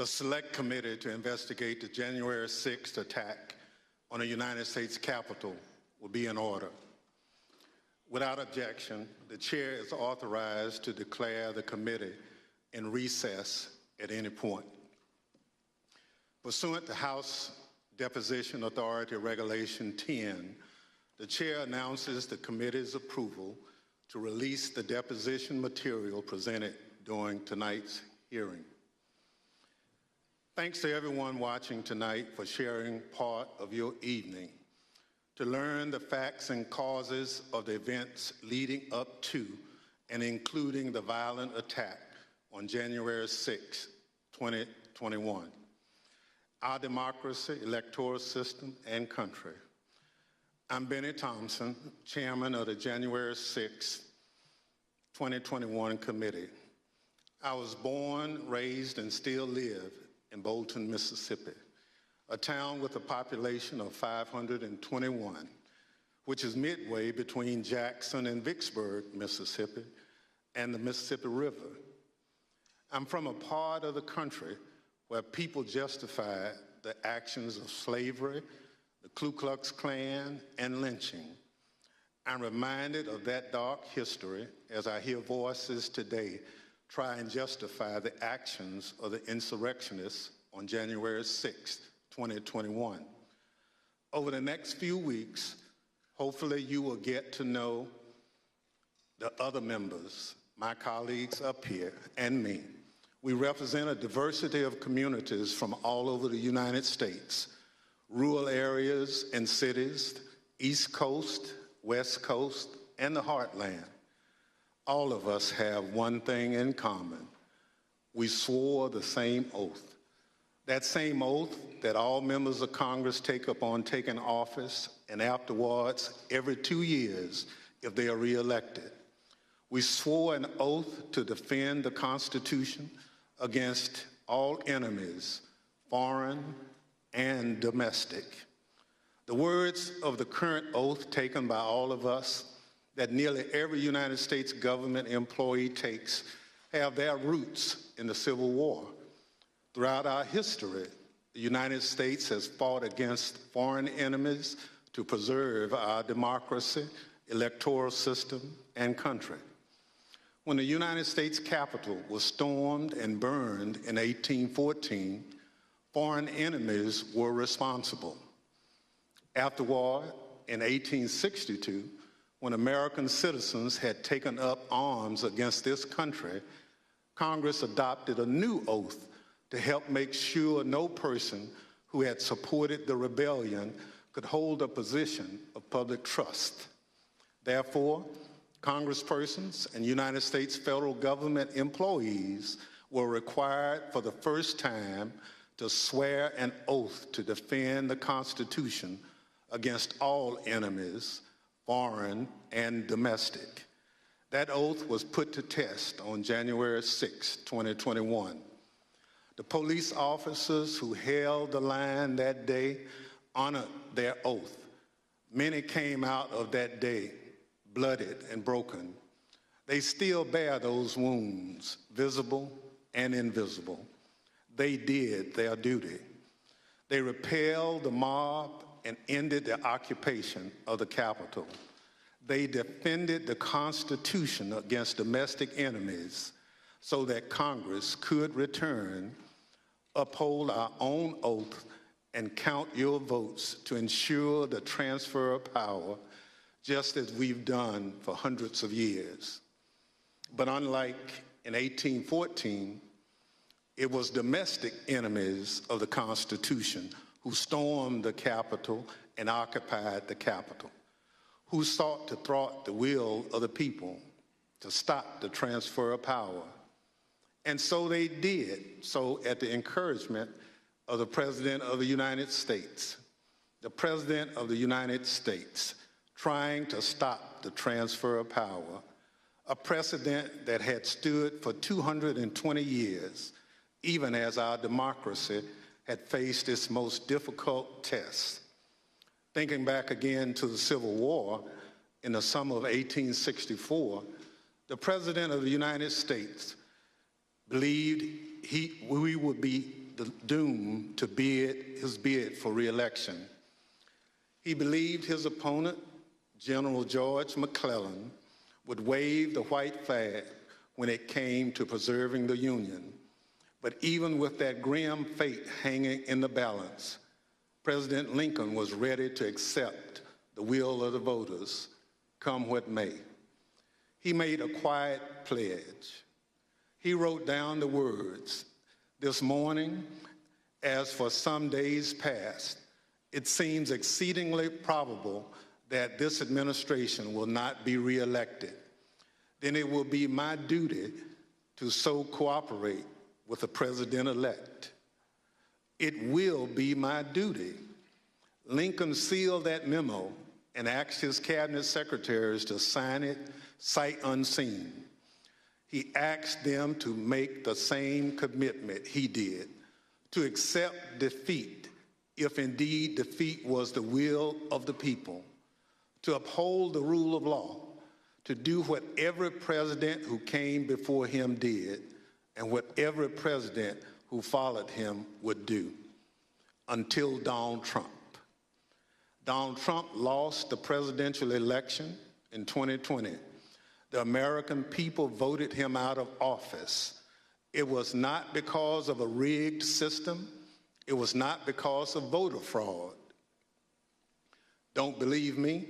The Select Committee to investigate the January 6th attack on the United States Capitol will be in order. Without objection, the chair is authorized to declare the committee in recess at any point. Pursuant to House Deposition Authority Regulation 10, the chair announces the committee's approval to release the deposition material presented during tonight's hearing. Thanks to everyone watching tonight for sharing part of your evening to learn the facts and causes of the events leading up to and including the violent attack on January 6, 2021. Our democracy, electoral system, and country. I'm Benny Thompson, chairman of the January 6, 2021 committee. I was born, raised, and still live in Bolton, Mississippi, a town with a population of 521, which is midway between Jackson and Vicksburg, Mississippi, and the Mississippi River. I'm from a part of the country where people justified the actions of slavery, the Ku Klux Klan, and lynching. I'm reminded of that dark history as I hear voices today try and justify the actions of the insurrectionists on January 6, 2021. Over the next few weeks, hopefully you will get to know the other members, my colleagues up here, and me. We represent a diversity of communities from all over the United States, rural areas and cities, East Coast, West Coast, and the Heartland. All of us have one thing in common. We swore the same oath. That same oath that all members of Congress take upon taking office and afterwards every 2 years if they are reelected. We swore an oath to defend the Constitution against all enemies, foreign and domestic. The words of the current oath taken by all of us that nearly every United States government employee takes have their roots in the Civil War. Throughout our history, the United States has fought against foreign enemies to preserve our democracy, electoral system, and country. When the United States Capitol was stormed and burned in 1814, foreign enemies were responsible. Afterward, in 1862, when American citizens had taken up arms against this country, Congress adopted a new oath to help make sure no person who had supported the rebellion could hold a position of public trust. Therefore, congresspersons and United States federal government employees were required for the first time to swear an oath to defend the Constitution against all enemies, foreign and domestic. That oath was put to test on January 6, 2021. The police officers who held the line that day honored their oath. Many came out of that day bloodied and broken. They still bear those wounds, visible and invisible. They did their duty. They repelled the mob and ended the occupation of the Capitol. They defended the Constitution against domestic enemies so that Congress could return, uphold our own oath, and count your votes to ensure the transfer of power, just as we've done for hundreds of years. But unlike in 1814, it was domestic enemies of the Constitution who stormed the Capitol and occupied the Capitol, who sought to thwart the will of the people, to stop the transfer of power. And so they did, so at the encouragement of the President of the United States. The President of the United States trying to stop the transfer of power, a precedent that had stood for 220 years, even as our democracy had faced its most difficult tests. Thinking back again to the Civil War in the summer of 1864, the President of the United States believed we would be doomed to his bid for re-election. He believed his opponent, General George McClellan, would wave the white flag when it came to preserving the Union. But even with that grim fate hanging in the balance, President Lincoln was ready to accept the will of the voters, come what may. He made a quiet pledge. He wrote down the words, "This morning, as for some days past, it seems exceedingly probable that this administration will not be reelected. Then it will be my duty to so cooperate with the president-elect. It will be my duty." Lincoln sealed that memo and asked his cabinet secretaries to sign it sight unseen. He asked them to make the same commitment he did, to accept defeat if indeed defeat was the will of the people, to uphold the rule of law, to do what every president who came before him did and what every president who followed him would do, until Donald Trump. Donald Trump lost the presidential election in 2020. The American people voted him out of office. It was not because of a rigged system. It was not because of voter fraud. Don't believe me?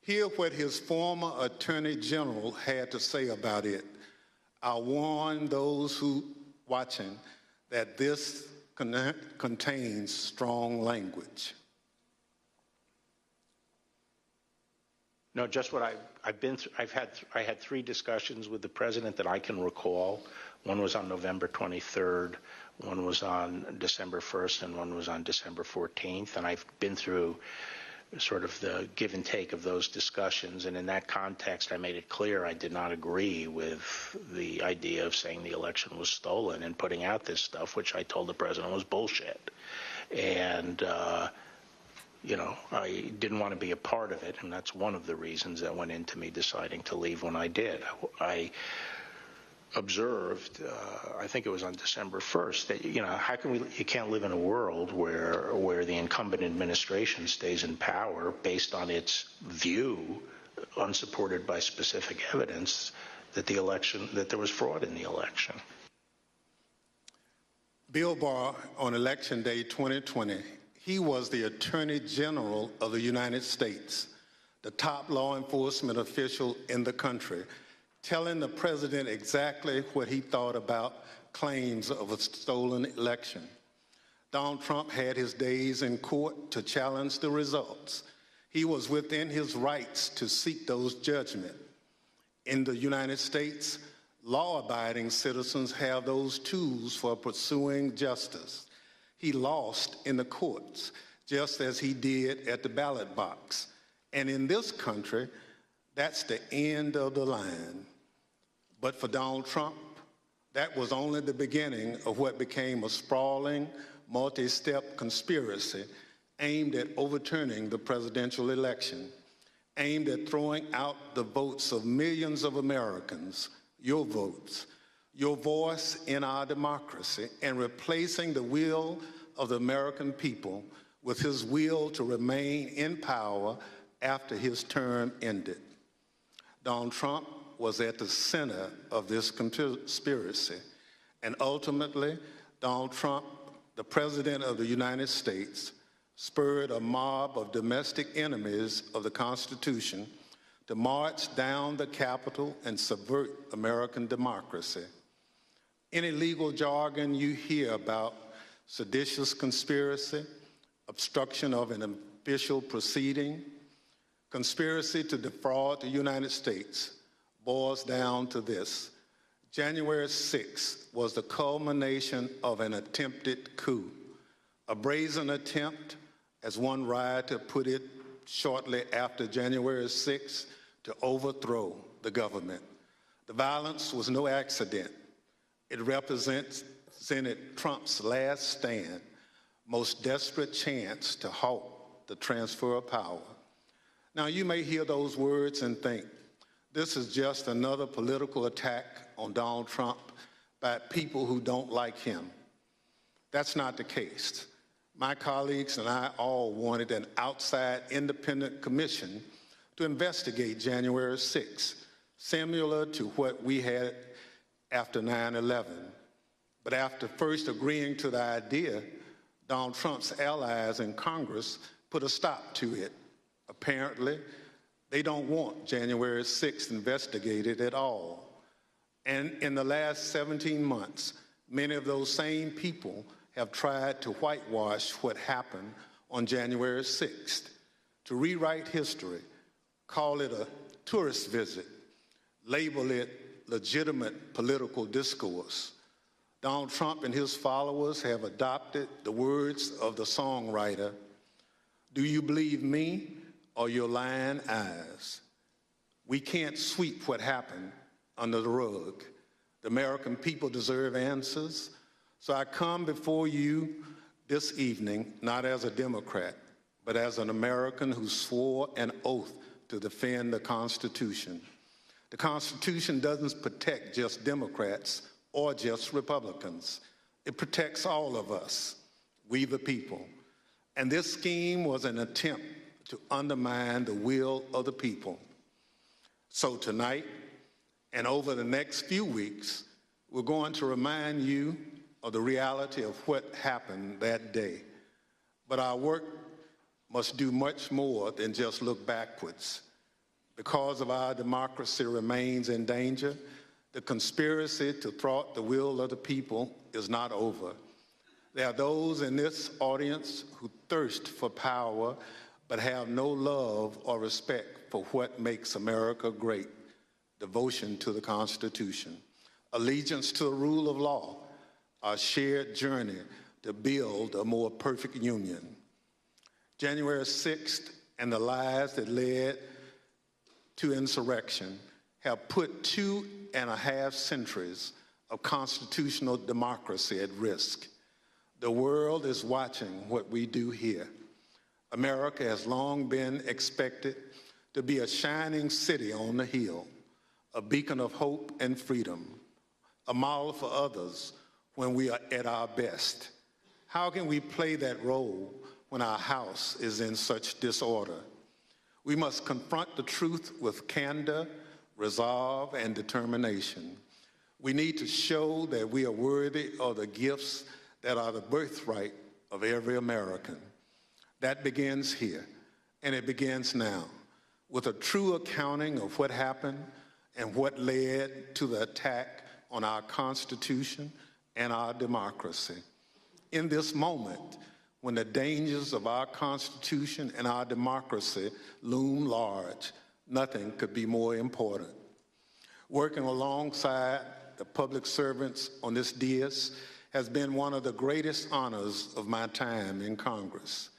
Hear what his former Attorney General had to say about it. I warn those who watching that this contains strong language. No, just what I've been through. I had 3 discussions with the president that I can recall. One was on November 23rd, one was on December 1st, and one was on December 14th. And I've been through sort of the give and take of those discussions. And in that context, I made it clear I did not agree with the idea of saying the election was stolen and putting out this stuff, which I told the president was bullshit. And, you know, I didn't want to be a part of it, and that's one of the reasons that went into me deciding to leave when I did. I observed, I think it was on December 1st, that, you know, how can you can't live in a world where the incumbent administration stays in power based on its view, unsupported by specific evidence, that there was fraud in the election. Bill Barr, on Election Day 2020, he was the Attorney General of the United States, the top law enforcement official in the country, telling the president exactly what he thought about claims of a stolen election. Donald Trump had his days in court to challenge the results. He was within his rights to seek those judgments. In the United States, law-abiding citizens have those tools for pursuing justice. He lost in the courts, just as he did at the ballot box. And in this country, that's the end of the line. But for Donald Trump, that was only the beginning of what became a sprawling, multi-step conspiracy aimed at overturning the presidential election, aimed at throwing out the votes of millions of Americans, your votes, your voice in our democracy, and replacing the will of the American people with his will to remain in power after his term ended. Donald Trump was at the center of this conspiracy, and ultimately, Donald Trump, the President of the United States, spurred a mob of domestic enemies of the Constitution to march down the Capitol and subvert American democracy. Any legal jargon you hear about seditious conspiracy, obstruction of an official proceeding, conspiracy to defraud the United States boils down to this. January 6th was the culmination of an attempted coup, a brazen attempt, as one rioter put it shortly after January 6th, to overthrow the government. The violence was no accident. It represented Trump's last stand, most desperate chance to halt the transfer of power. Now, you may hear those words and think, this is just another political attack on Donald Trump by people who don't like him. That's not the case. My colleagues and I all wanted an outside independent commission to investigate January 6th, similar to what we had after 9/11. But after first agreeing to the idea, Donald Trump's allies in Congress put a stop to it. Apparently, they don't want January 6th investigated at all. And in the last 17 months, many of those same people have tried to whitewash what happened on January 6th, to rewrite history, call it a tourist visit, label it legitimate political discourse. Donald Trump and his followers have adopted the words of the songwriter, "Do you believe me or your lying eyes?" We can't sweep what happened under the rug. The American people deserve answers. So I come before you this evening, not as a Democrat, but as an American who swore an oath to defend the Constitution. The Constitution doesn't protect just Democrats or just Republicans. It protects all of us, we the people. And this scheme was an attempt to undermine the will of the people. So tonight, and over the next few weeks, we're going to remind you of the reality of what happened that day. But our work must do much more than just look backwards. Because of our democracy remains in danger, the conspiracy to thwart the will of the people is not over. There are those in this audience who thirst for power but have no love or respect for what makes America great: devotion to the Constitution, allegiance to the rule of law, our shared journey to build a more perfect union. January 6th and the lies that led to insurrection have put 2.5 centuries of constitutional democracy at risk. The world is watching what we do here. America has long been expected to be a shining city on the hill, a beacon of hope and freedom, a model for others when we are at our best. How can we play that role when our house is in such disorder? We must confront the truth with candor, resolve, and determination. We need to show that we are worthy of the gifts that are the birthright of every American. That begins here, and it begins now, with a true accounting of what happened and what led to the attack on our Constitution and our democracy. In this moment, when the dangers of our Constitution and our democracy loom large, nothing could be more important. Working alongside the public servants on this dais has been one of the greatest honors of my time in Congress.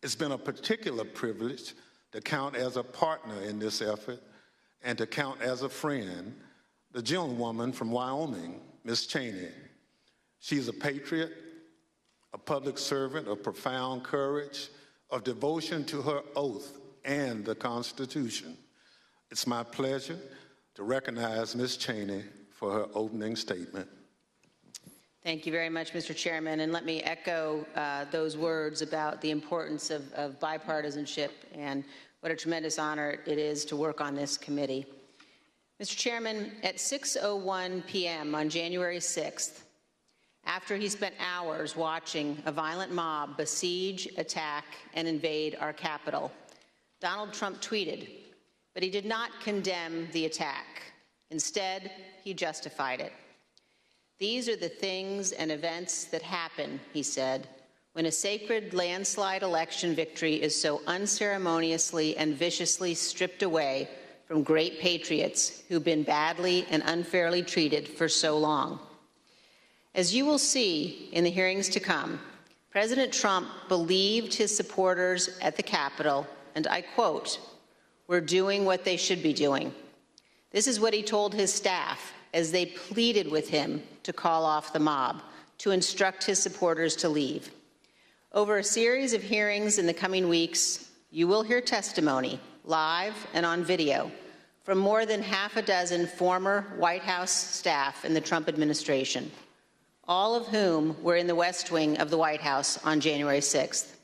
It's been a particular privilege to count as a partner in this effort and to count as a friend the gentlewoman from Wyoming, Ms. Cheney. She's a patriot, a public servant of profound courage, of devotion to her oath and the Constitution. It's my pleasure to recognize Ms. Cheney for her opening statement. Thank you very much, Mr. Chairman, and let me echo those words about the importance of bipartisanship and what a tremendous honor it is to work on this committee. Mr. Chairman, at 6:01 p.m. on January 6th, after he spent hours watching a violent mob besiege, attack, and invade our Capitol, Donald Trump tweeted, but he did not condemn the attack. Instead, he justified it. "These are the things and events that happen," he said, "when a sacred landslide election victory is so unceremoniously and viciously stripped away from great patriots who've been badly and unfairly treated for so long." As you will see in the hearings to come, President Trump believed his supporters at the Capitol, and I quote, "We're doing what they should be doing." This is what he told his staff as they pleaded with him to call off the mob, to instruct his supporters to leave. Over a series of hearings in the coming weeks, you will hear testimony, live and on video, from more than half a dozen former White House staff in the Trump administration. all of whom were in the West Wing of the White House on January 6th.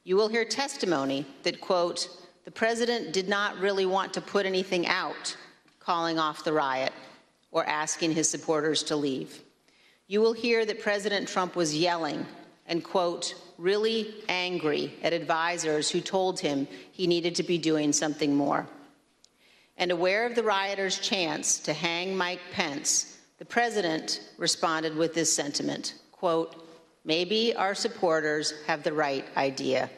You will hear testimony that, quote, the president did not really want to put anything out calling off the riot or asking his supporters to leave. You will hear that President Trump was yelling and, quote, really angry at advisors who told him he needed to be doing something more. And aware of the rioters' chance to hang Mike Pence, the president responded with this sentiment, quote, maybe our supporters have the right idea.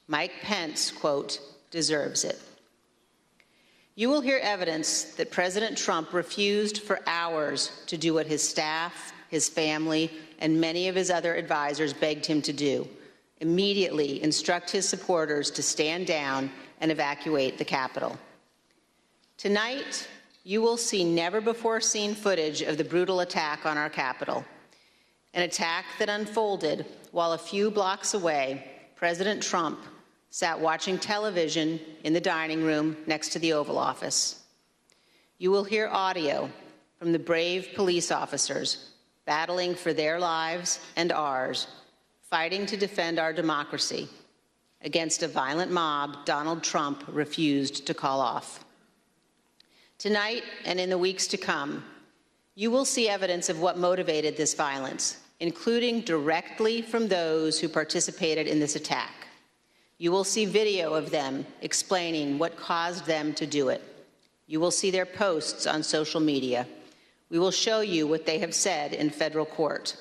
Mike Pence, quote, deserves it. You will hear evidence that President Trump refused for hours to do what his staff, his family, and many of his other advisors begged him to do, immediately instruct his supporters to stand down and evacuate the Capitol. Tonight, you will see never-before-seen footage of the brutal attack on our Capitol, an attack that unfolded while a few blocks away, President Trump sat watching television in the dining room next to the Oval Office. You will hear audio from the brave police officers battling for their lives and ours, fighting to defend our democracy against a violent mob Donald Trump refused to call off. Tonight and in the weeks to come, you will see evidence of what motivated this violence, including directly from those who participated in this attack. You will see video of them explaining what caused them to do it. You will see their posts on social media. We will show you what they have said in federal court.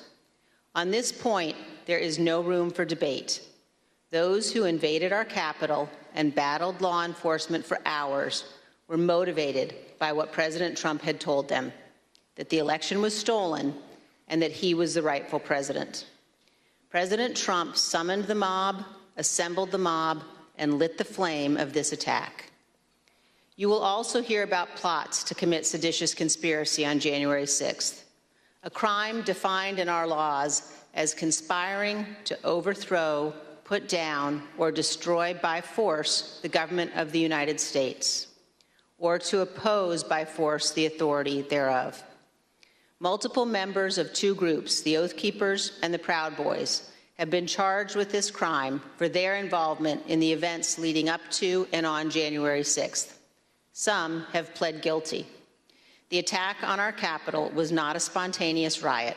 On this point, there is no room for debate. Those who invaded our Capitol and battled law enforcement for hours were motivated by what President Trump had told them, that the election was stolen and that he was the rightful president. President Trump summoned the mob, assembled the mob, and lit the flame of this attack. You will also hear about plots to commit seditious conspiracy on January 6th, a crime defined in our laws as conspiring to overthrow, put down, or destroy by force the government of the United States, or to oppose by force the authority thereof. Multiple members of two groups, the Oath Keepers and the Proud Boys, have been charged with this crime for their involvement in the events leading up to and on January 6th. Some have pled guilty. The attack on our Capitol was not a spontaneous riot.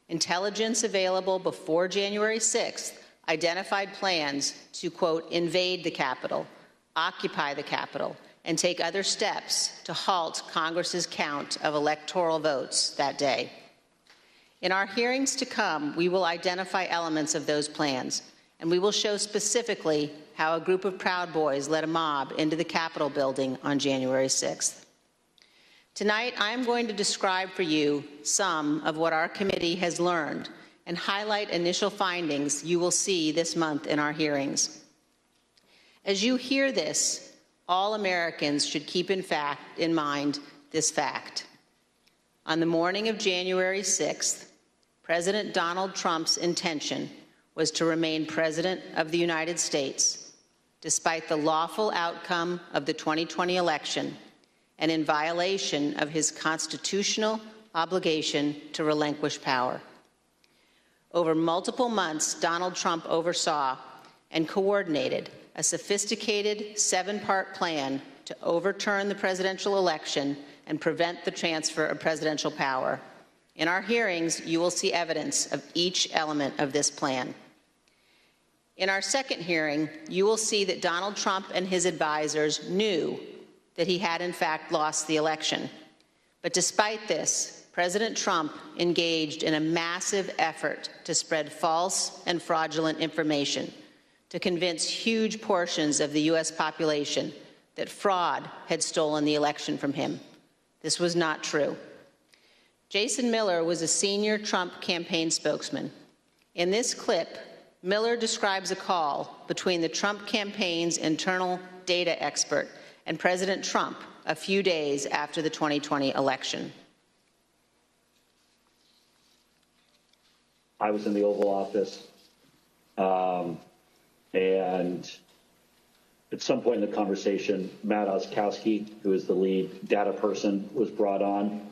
Intelligence available before January 6th identified plans to, quote, invade the Capitol, occupy the Capitol, and take other steps to halt Congress's count of electoral votes that day. In our hearings to come, we will identify elements of those plans, and we will show specifically how a group of Proud Boys led a mob into the Capitol building on January 6th. Tonight, I am going to describe for you some of what our committee has learned and highlight initial findings you will see this month in our hearings. As you hear this, all Americans should keep in mind this fact. On the morning of January 6th, President Donald Trump's intention was to remain President of the United States, despite the lawful outcome of the 2020 election and in violation of his constitutional obligation to relinquish power. Over multiple months, Donald Trump oversaw and coordinated a sophisticated 7-part plan to overturn the presidential election and prevent the transfer of presidential power. In our hearings, you will see evidence of each element of this plan. In our second hearing, you will see that Donald Trump and his advisors knew that he had in fact lost the election. But despite this, President Trump engaged in a massive effort to spread false and fraudulent information to convince huge portions of the U.S. population that fraud had stolen the election from him. This was not true. Jason Miller was a senior Trump campaign spokesman. In this clip, Miller describes a call between the Trump campaign's internal data expert and President Trump a few days after the 2020 election. I was in the Oval Office, and at some point in the conversation, Meadows, who is the lead data person, was brought on,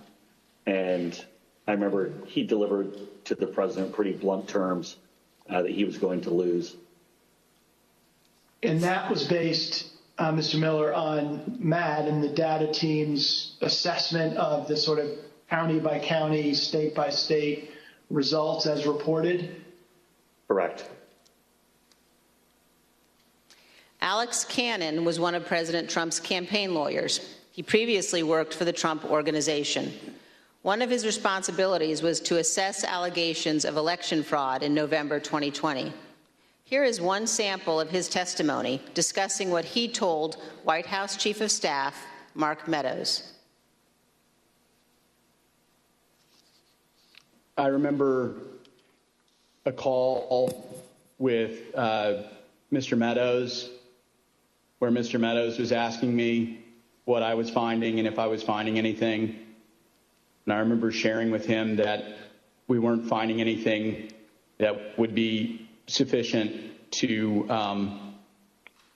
and I remember he delivered to the president pretty blunt terms that he was going to lose. And that was based, Mr. Miller, on Matt and the data team's assessment of the sort of county by county, state by state results as reported? Correct. Alex Cannon was one of President Trump's campaign lawyers. He previously worked for the Trump Organization. One of his responsibilities was to assess allegations of election fraud in November 2020. Here is one sample of his testimony discussing what he told White House Chief of Staff Mark Meadows. I remember a call with Mr. Meadows, where Mr. Meadows was asking me what I was finding and if I was finding anything. And I remember sharing with him that we weren't finding anything that would be sufficient to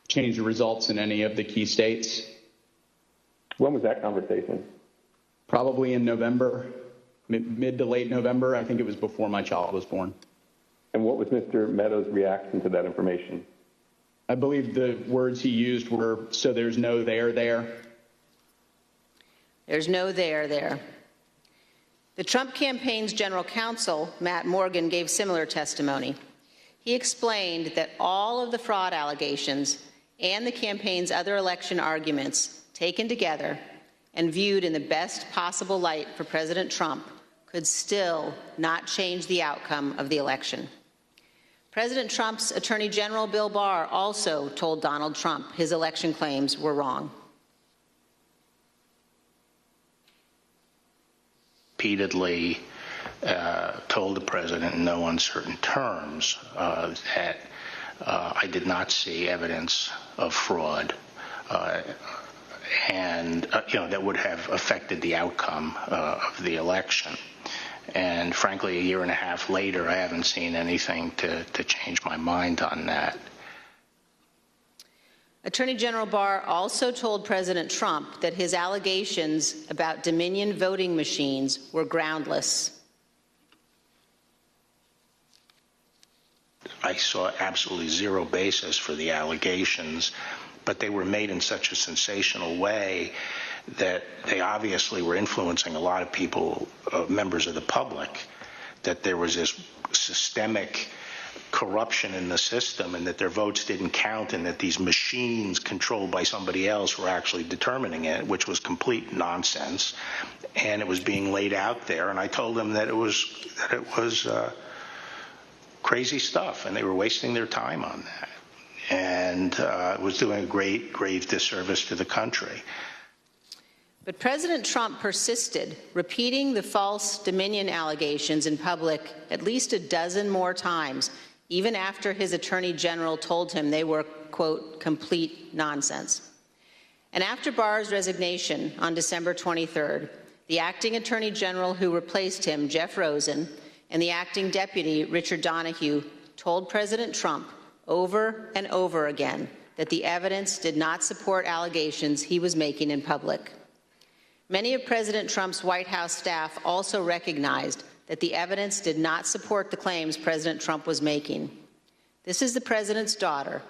change the results in any of the key states. When was that conversation? Probably in November, mid to late November. I think it was before my child was born. And what was Mr. Meadows' reaction to that information? I believe the words he used were, "So there's no there there." There's no there there. The Trump campaign's general counsel, Matt Morgan, gave similar testimony. He explained that all of the fraud allegations and the campaign's other election arguments taken together and viewed in the best possible light for President Trump could still not change the outcome of the election. President Trump's Attorney General Bill Barr also told Donald Trump his election claims were wrong. Repeatedly told the president in no uncertain terms that I did not see evidence of fraud and that would have affected the outcome of the election. And frankly, a year and a half later, I haven't seen anything to change my mind on that. Attorney General Barr also told President Trump that his allegations about Dominion voting machines were groundless. I saw absolutely zero basis for the allegations, but they were made in such a sensational way that they obviously were influencing a lot of people, members of the public, that there was this systemic corruption in the system and that their votes didn't count and that these machines controlled by somebody else were actually determining it, which was complete nonsense. And it was being laid out there. And I told them that it was crazy stuff and they were wasting their time on that. And it was doing a grave disservice to the country. But President Trump persisted, repeating the false Dominion allegations in public at least a dozen more times, even after his attorney general told him they were, quote, complete nonsense. And after Barr's resignation on December 23rd, the acting attorney general who replaced him, Jeff Rosen, and the acting deputy, Richard Donahue, told President Trump over and over again that the evidence did not support allegations he was making in public. Many of President Trump's White House staff also recognized that the evidence did not support the claims President Trump was making. This is the president's daughter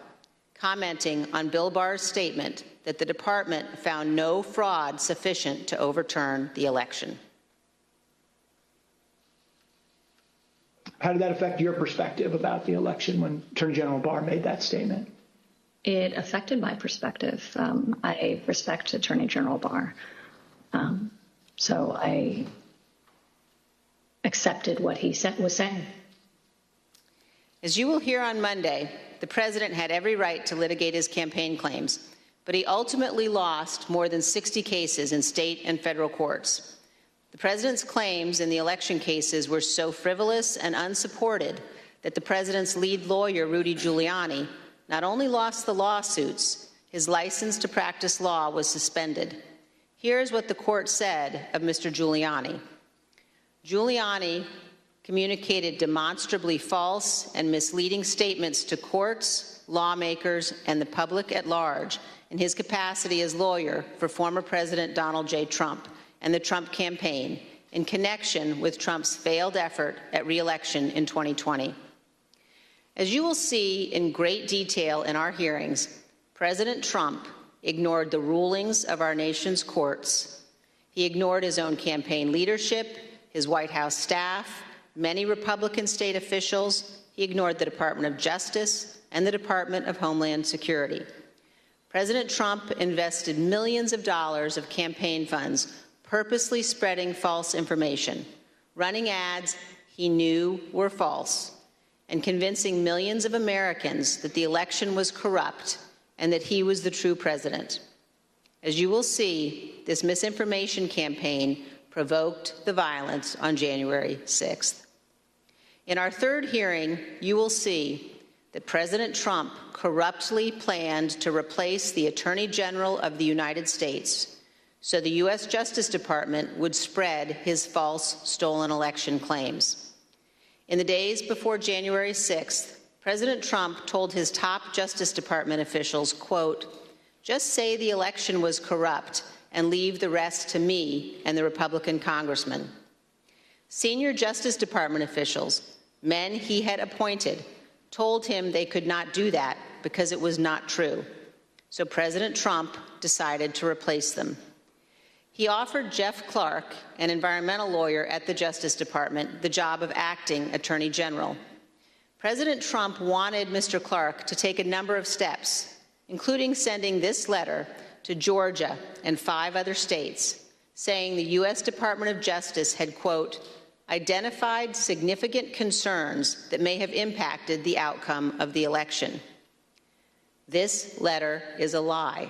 commenting on Bill Barr's statement that the department found no fraud sufficient to overturn the election. How did that affect your perspective about the election when Attorney General Barr made that statement? It affected my perspective. I respect Attorney General Barr. So I accepted what he was saying. As you will hear on Monday, the president had every right to litigate his campaign claims, but he ultimately lost more than 60 cases in state and federal courts. The president's claims in the election cases were so frivolous and unsupported that the president's lead lawyer, Rudy Giuliani, not only lost the lawsuits, his license to practice law was suspended. Here's what the court said of Mr. Giuliani. Giuliani communicated demonstrably false and misleading statements to courts, lawmakers, and the public at large in his capacity as lawyer for former President Donald J. Trump and the Trump campaign in connection with Trump's failed effort at re-election in 2020. As you will see in great detail in our hearings, President Trump ignored the rulings of our nation's courts. He ignored his own campaign leadership, his White House staff, many Republican state officials. He ignored the Department of Justice and the Department of Homeland Security. President Trump invested millions of dollars of campaign funds purposely spreading false information, running ads he knew were false, and convincing millions of Americans that the election was corrupt and that he was the true president. As you will see, this misinformation campaign provoked the violence on January 6th. In our third hearing, you will see that President Trump corruptly planned to replace the Attorney General of the United States so the U.S. Justice Department would spread his false stolen election claims. In the days before January 6th, President Trump told his top Justice Department officials, quote, "Just say the election was corrupt and leave the rest to me and the Republican congressman." Senior Justice Department officials, men he had appointed, told him they could not do that because it was not true. So President Trump decided to replace them. He offered Jeff Clark, an environmental lawyer at the Justice Department, the job of acting Attorney General. President Trump wanted Mr. Clark to take a number of steps, including sending this letter to Georgia and 5 other states, saying the U.S. Department of Justice had, quote, identified significant concerns that may have impacted the outcome of the election. This letter is a lie.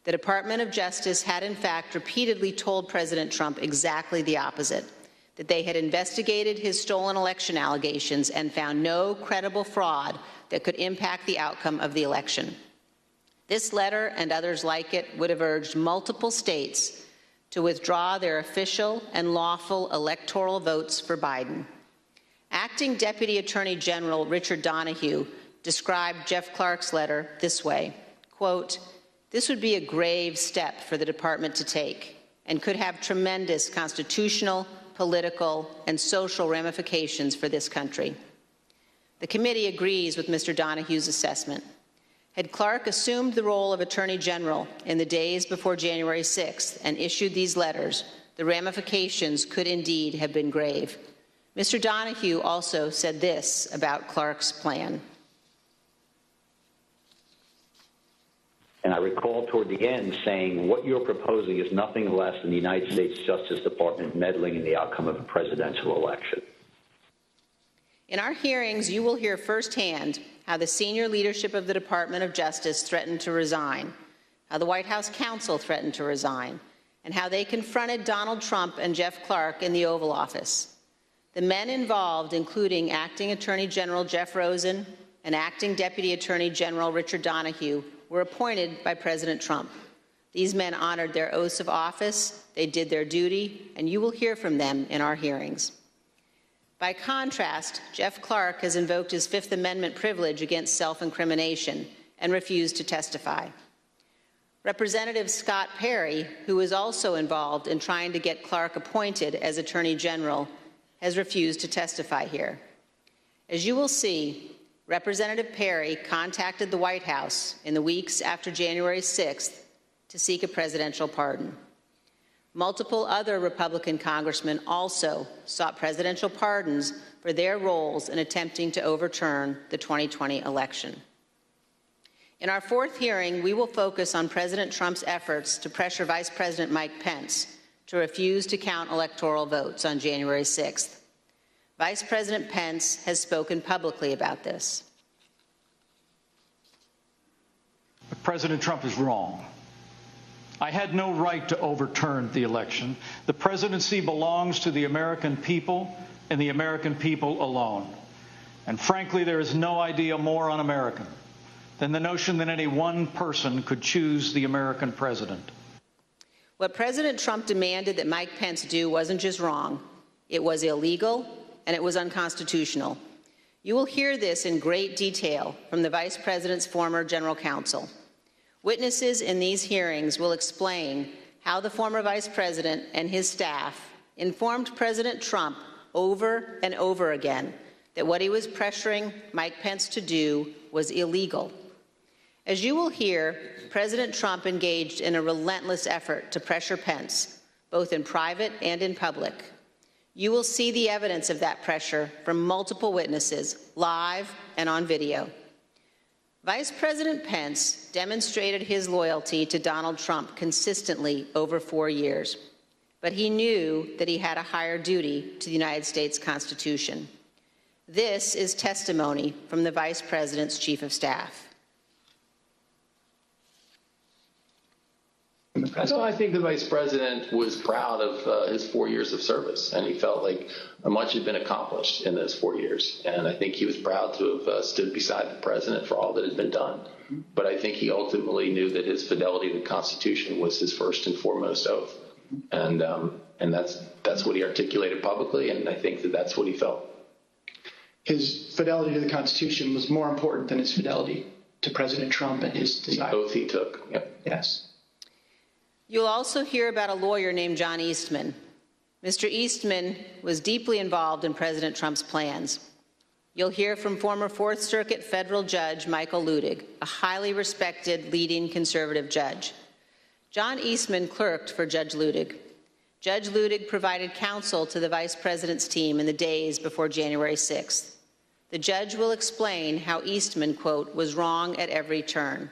The Department of Justice had, in fact, repeatedly told President Trump exactly the opposite, that they had investigated his stolen election allegations and found no credible fraud that could impact the outcome of the election. This letter and others like it would have urged multiple states to withdraw their official and lawful electoral votes for Biden. Acting Deputy Attorney General Richard Donahue described Jeff Clark's letter this way, quote, "This would be a grave step for the department to take and could have tremendous constitutional, political, and social ramifications for this country." The committee agrees with Mr. Donahue's assessment. Had Clark assumed the role of Attorney General in the days before January 6th and issued these letters, the ramifications could indeed have been grave. Mr. Donahue also said this about Clark's plan. And I recall toward the end saying, what you're proposing is nothing less than the United States Justice Department meddling in the outcome of a presidential election. In our hearings, you will hear firsthand how the senior leadership of the Department of Justice threatened to resign, how the White House counsel threatened to resign, and how they confronted Donald Trump and Jeff Clark in the Oval Office. The men involved, including Acting Attorney General Jeff Rosen and Acting Deputy Attorney General Richard Donahue, were appointed by President Trump. These men honored their oaths of office, they did their duty, and you will hear from them in our hearings. By contrast, Jeff Clark has invoked his Fifth Amendment privilege against self-incrimination and refused to testify. Representative Scott Perry, who is also involved in trying to get Clark appointed as Attorney General, has refused to testify here. As you will see, Representative Perry contacted the White House in the weeks after January 6th to seek a presidential pardon. Multiple other Republican congressmen also sought presidential pardons for their roles in attempting to overturn the 2020 election. In our fourth hearing, we will focus on President Trump's efforts to pressure Vice President Mike Pence to refuse to count electoral votes on January 6th. Vice President Pence has spoken publicly about this. President Trump is wrong. I had no right to overturn the election. The presidency belongs to the American people and the American people alone. And frankly, there is no idea more un-American than the notion that any one person could choose the American president. What President Trump demanded that Mike Pence do wasn't just wrong, it was illegal and it was unconstitutional. You will hear this in great detail from the Vice President's former general counsel. Witnesses in these hearings will explain how the former Vice President and his staff informed President Trump over and over again that what he was pressuring Mike Pence to do was illegal. As you will hear, President Trump engaged in a relentless effort to pressure Pence, both in private and in public. You will see the evidence of that pressure from multiple witnesses, live and on video. Vice President Pence demonstrated his loyalty to Donald Trump consistently over 4 years, but he knew that he had a higher duty to the United States Constitution. This is testimony from the Vice President's Chief of Staff. So I think the Vice President was proud of his 4 years of service, and he felt like much had been accomplished in those 4 years. And I think he was proud to have stood beside the President for all that had been done. But I think he ultimately knew that his fidelity to the Constitution was his first and foremost oath. And that's what he articulated publicly, and I think that that's what he felt. His fidelity to the Constitution was more important than his fidelity to President Trump and his desire. The oath he took. Yep. Yes. You'll also hear about a lawyer named John Eastman. Mr. Eastman was deeply involved in President Trump's plans. You'll hear from former Fourth Circuit federal judge Michael Luttig, a highly respected leading conservative judge. John Eastman clerked for Judge Luttig. Judge Luttig provided counsel to the Vice President's team in the days before January 6th. The judge will explain how Eastman, quote, was wrong at every turn.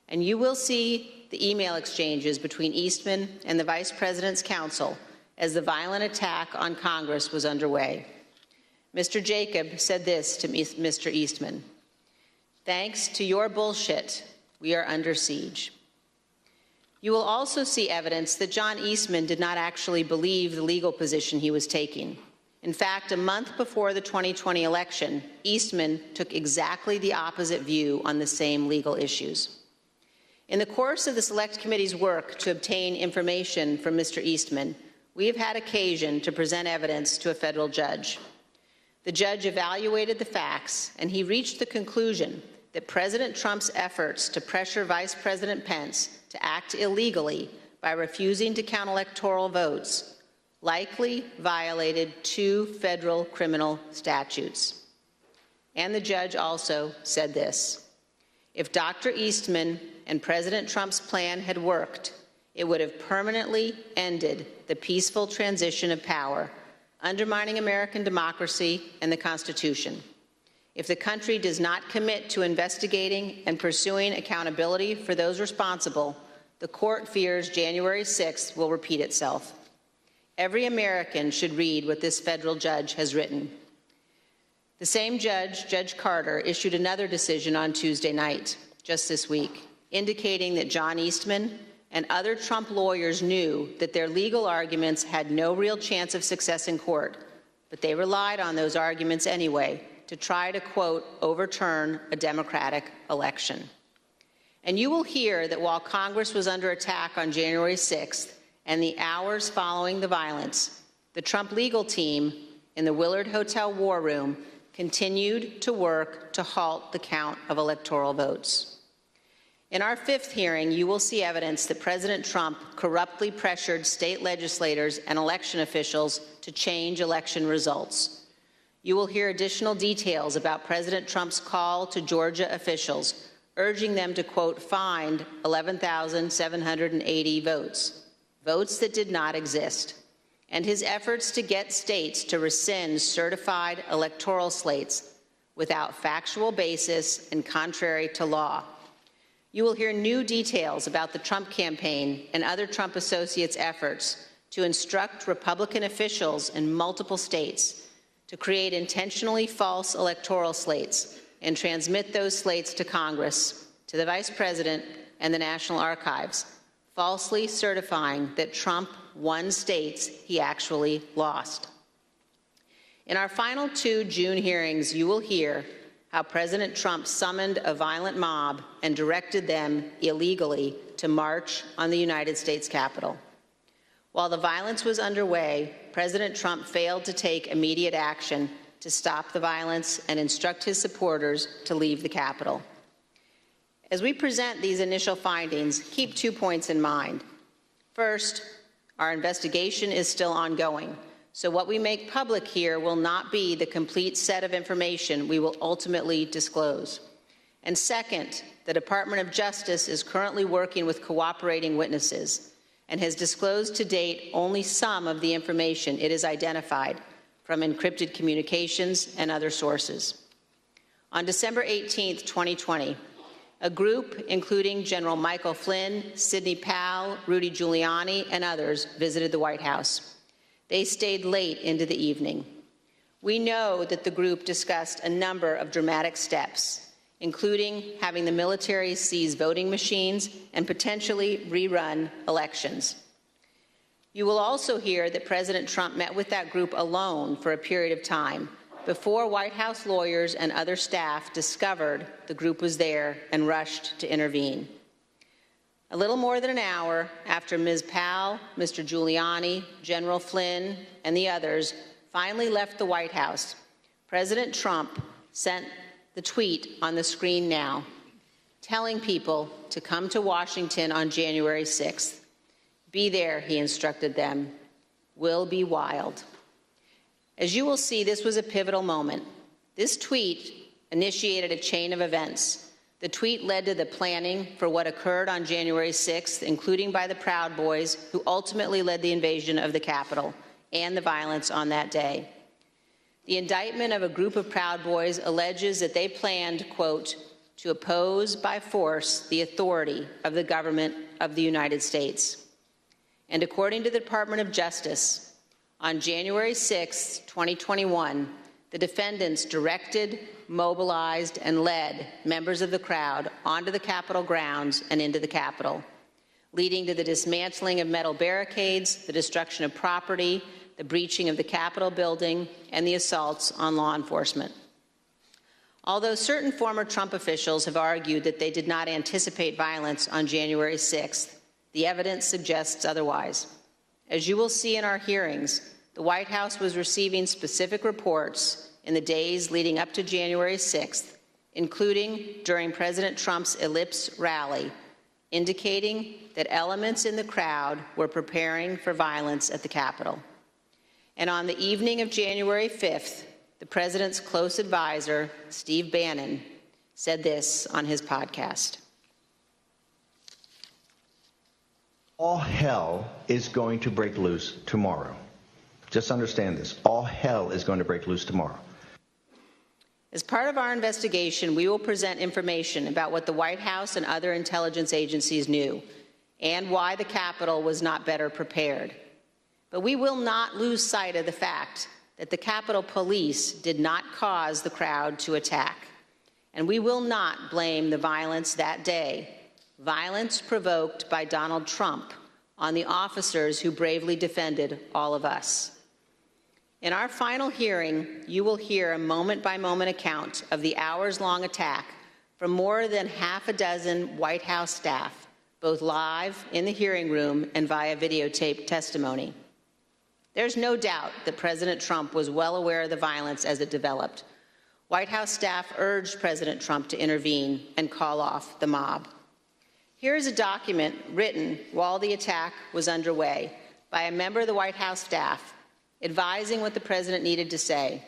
And you will see the email exchanges between Eastman and the Vice President's counsel as the violent attack on Congress was underway. Mr. Jacob said this to Mr. Eastman: "Thanks to your bullshit, we are under siege." You will also see evidence that John Eastman did not actually believe the legal position he was taking. In fact, a month before the 2020 election, Eastman took exactly the opposite view on the same legal issues. In the course of the Select Committee's work to obtain information from Mr. Eastman, we have had occasion to present evidence to a federal judge. The judge evaluated the facts, and he reached the conclusion that President Trump's efforts to pressure Vice President Pence to act illegally by refusing to count electoral votes likely violated 2 federal criminal statutes. And the judge also said this: if Dr. Eastman and President Trump's plan had worked, it would have permanently ended the peaceful transition of power, undermining American democracy and the Constitution. If the country does not commit to investigating and pursuing accountability for those responsible, the court fears January 6th will repeat itself. Every American should read what this federal judge has written. The same judge, Judge Carter, issued another decision on Tuesday night, just this week, indicating that John Eastman and other Trump lawyers knew that their legal arguments had no real chance of success in court, but they relied on those arguments anyway to try to, quote, overturn a Democratic election. And you will hear that while Congress was under attack on January 6th and the hours following the violence, the Trump legal team in the Willard Hotel War Room continued to work to halt the count of electoral votes. In our 5th hearing, you will see evidence that President Trump corruptly pressured state legislators and election officials to change election results. You will hear additional details about President Trump's call to Georgia officials, urging them to, quote, find 11,780 votes, votes that did not exist, and his efforts to get states to rescind certified electoral slates without factual basis and contrary to law. You will hear new details about the Trump campaign and other Trump associates' efforts to instruct Republican officials in multiple states to create intentionally false electoral slates and transmit those slates to Congress, to the Vice President, and the National Archives, falsely certifying that Trump won states he actually lost. In our final 2 June hearings, you will hear how President Trump summoned a violent mob and directed them illegally to march on the United States Capitol. While the violence was underway, President Trump failed to take immediate action to stop the violence and instruct his supporters to leave the Capitol. As we present these initial findings, keep 2 points in mind. First, Our investigation is still ongoing, so what we make public here will not be the complete set of information we will ultimately disclose. And second, the Department of Justice is currently working with cooperating witnesses and has disclosed to date only some of the information it has identified from encrypted communications and other sources. On December 18, 2020, a group, including General Michael Flynn, Sidney Powell, Rudy Giuliani, and others, visited the White House. They stayed late into the evening. We know that the group discussed a number of dramatic steps, including having the military seize voting machines and potentially rerun elections. You will also hear that President Trump met with that group alone for a period of time before White House lawyers and other staff discovered the group was there and rushed to intervene. A little more than an hour after Ms. Powell, Mr. Giuliani, General Flynn, and the others finally left the White House, President Trump sent the tweet on the screen now, telling people to come to Washington on January 6th. Be there, he instructed them. We'll be wild. As you will see, this was a pivotal moment. This tweet initiated a chain of events. The tweet led to the planning for what occurred on January 6th, including by the Proud Boys, who ultimately led the invasion of the Capitol and the violence on that day. The indictment of a group of Proud Boys alleges that they planned, quote, to oppose by force the authority of the government of the United States. And according to the Department of Justice, on January 6, 2021, the defendants directed, mobilized, and led members of the crowd onto the Capitol grounds and into the Capitol, leading to the dismantling of metal barricades, the destruction of property, the breaching of the Capitol building, and the assaults on law enforcement. Although certain former Trump officials have argued that they did not anticipate violence on January 6th, the evidence suggests otherwise. As you will see in our hearings, the White House was receiving specific reports in the days leading up to January 6th, including during President Trump's Ellipse rally, indicating that elements in the crowd were preparing for violence at the Capitol. And on the evening of January 5th, the president's close advisor, Steve Bannon, said this on his podcast. All hell is going to break loose tomorrow. Just understand this. All hell is going to break loose tomorrow. As part of our investigation, we will present information about what the White House and other intelligence agencies knew and why the Capitol was not better prepared. But we will not lose sight of the fact that the Capitol Police did not cause the crowd to attack. And we will not blame the violence that day, violence provoked by Donald Trump, on the officers who bravely defended all of us. In our final hearing, you will hear a moment-by-moment account of the hours-long attack from more than half a dozen White House staff, both live in the hearing room and via videotaped testimony. There's no doubt that President Trump was well aware of the violence as it developed. White House staff urged President Trump to intervene and call off the mob. Here is a document written while the attack was underway by a member of the White House staff advising what the president needed to say.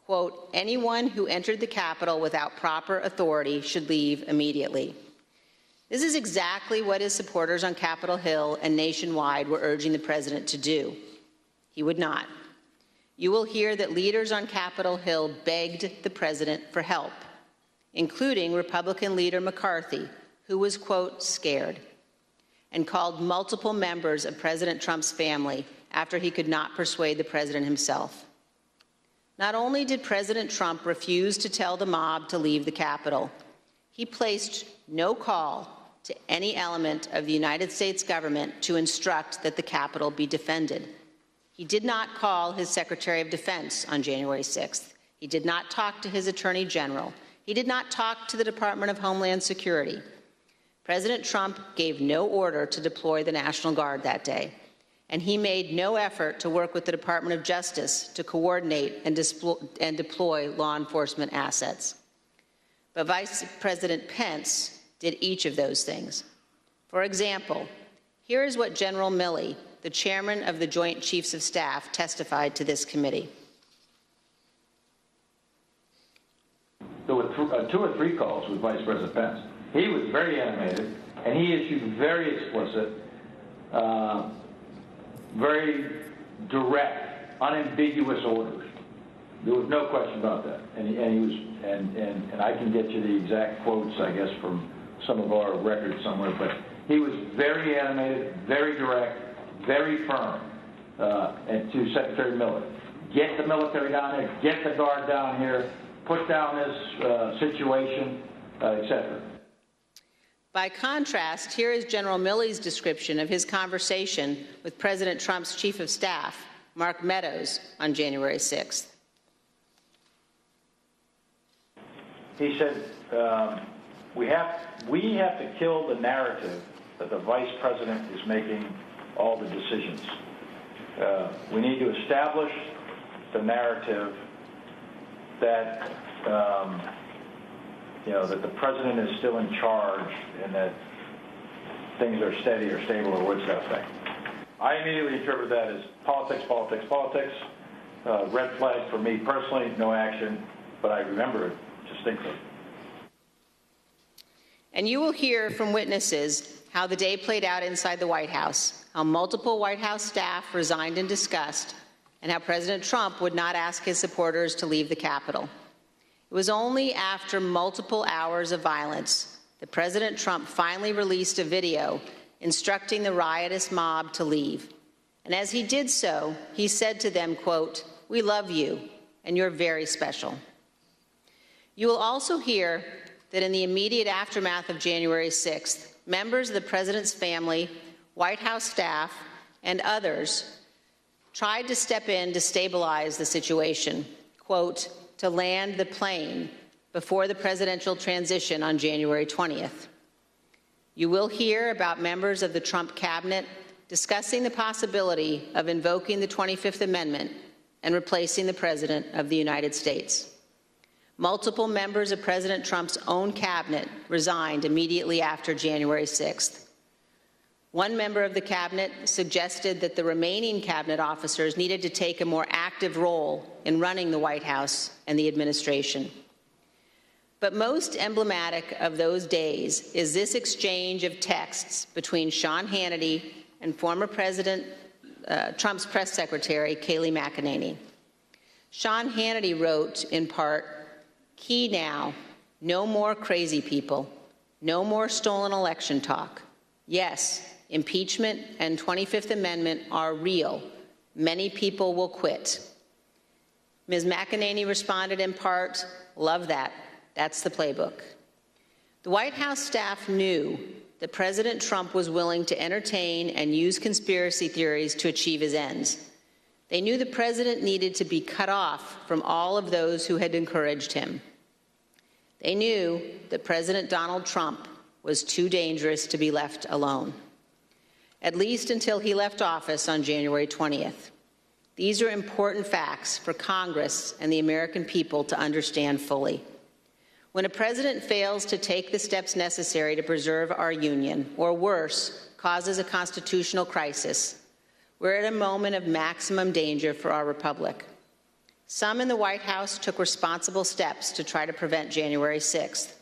Quote, anyone who entered the Capitol without proper authority should leave immediately. This is exactly what his supporters on Capitol Hill and nationwide were urging the president to do. He would not. You will hear that leaders on Capitol Hill begged the president for help, including Republican leader McCarthy, who was, quote, scared, and called multiple members of President Trump's family after he could not persuade the president himself. Not only did President Trump refuse to tell the mob to leave the Capitol, he placed no call to any element of the United States government to instruct that the Capitol be defended. He did not call his Secretary of Defense on January 6th. He did not talk to his Attorney General. He did not talk to the Department of Homeland Security. President Trump gave no order to deploy the National Guard that day, and he made no effort to work with the Department of Justice to coordinate and deploy law enforcement assets. But Vice President Pence did each of those things. For example, here is what General Milley, the chairman of the Joint Chiefs of Staff testified to this committee. There were 2 or 3 calls with Vice President Pence. He was very animated, and he issued very explicit, very direct, unambiguous orders. There was no question about that, and he was, and I can get you the exact quotes, I guess, from some of our records somewhere. But he was very animated, very direct, very firm, and to Secretary Miller, get the military down here, get the Guard down here, put down this situation, etc. By contrast, here is General Milley's description of his conversation with President Trump's Chief of Staff, Mark Meadows, on January 6th. He said, we have to kill the narrative that the Vice President is making all the decisions. We need to establish the narrative that that the president is still in charge and that things are steady or stable or what's that thing. I immediately interpret that as politics, politics, politics. Red flag for me personally, no action, but I remember it distinctly. And you will hear from witnesses how the day played out inside the White House, how multiple White House staff resigned in disgust, and how President Trump would not ask his supporters to leave the Capitol. It was only after multiple hours of violence that President Trump finally released a video instructing the riotous mob to leave. And as he did so, he said to them, quote, "We love you, and you're very special." You will also hear that in the immediate aftermath of January 6th, members of the president's family, White House staff, and others tried to step in to stabilize the situation, quote, to land the plane before the presidential transition on January 20th. You will hear about members of the Trump cabinet discussing the possibility of invoking the 25th Amendment and replacing the President of the United States. Multiple members of President Trump's own cabinet resigned immediately after January 6th. One member of the cabinet suggested that the remaining cabinet officers needed to take a more active role in running the White House and the administration. But most emblematic of those days is this exchange of texts between Sean Hannity and former President Trump's press secretary, Kayleigh McEnany. Sean Hannity wrote, in part, "Key now, no more crazy people, no more stolen election talk. Yes, impeachment and 25th Amendment are real. Many people will quit." Ms. McEnany responded in part, "Love that. That's the playbook." The White House staff knew that President Trump was willing to entertain and use conspiracy theories to achieve his ends. They knew the president needed to be cut off from all of those who had encouraged him. They knew that President Donald Trump was too dangerous to be left alone, at least until he left office on January 20th. These are important facts for Congress and the American people to understand fully. When a president fails to take the steps necessary to preserve our union, or worse, causes a constitutional crisis, we're at a moment of maximum danger for our republic. Some in the White House took responsible steps to try to prevent January 6th.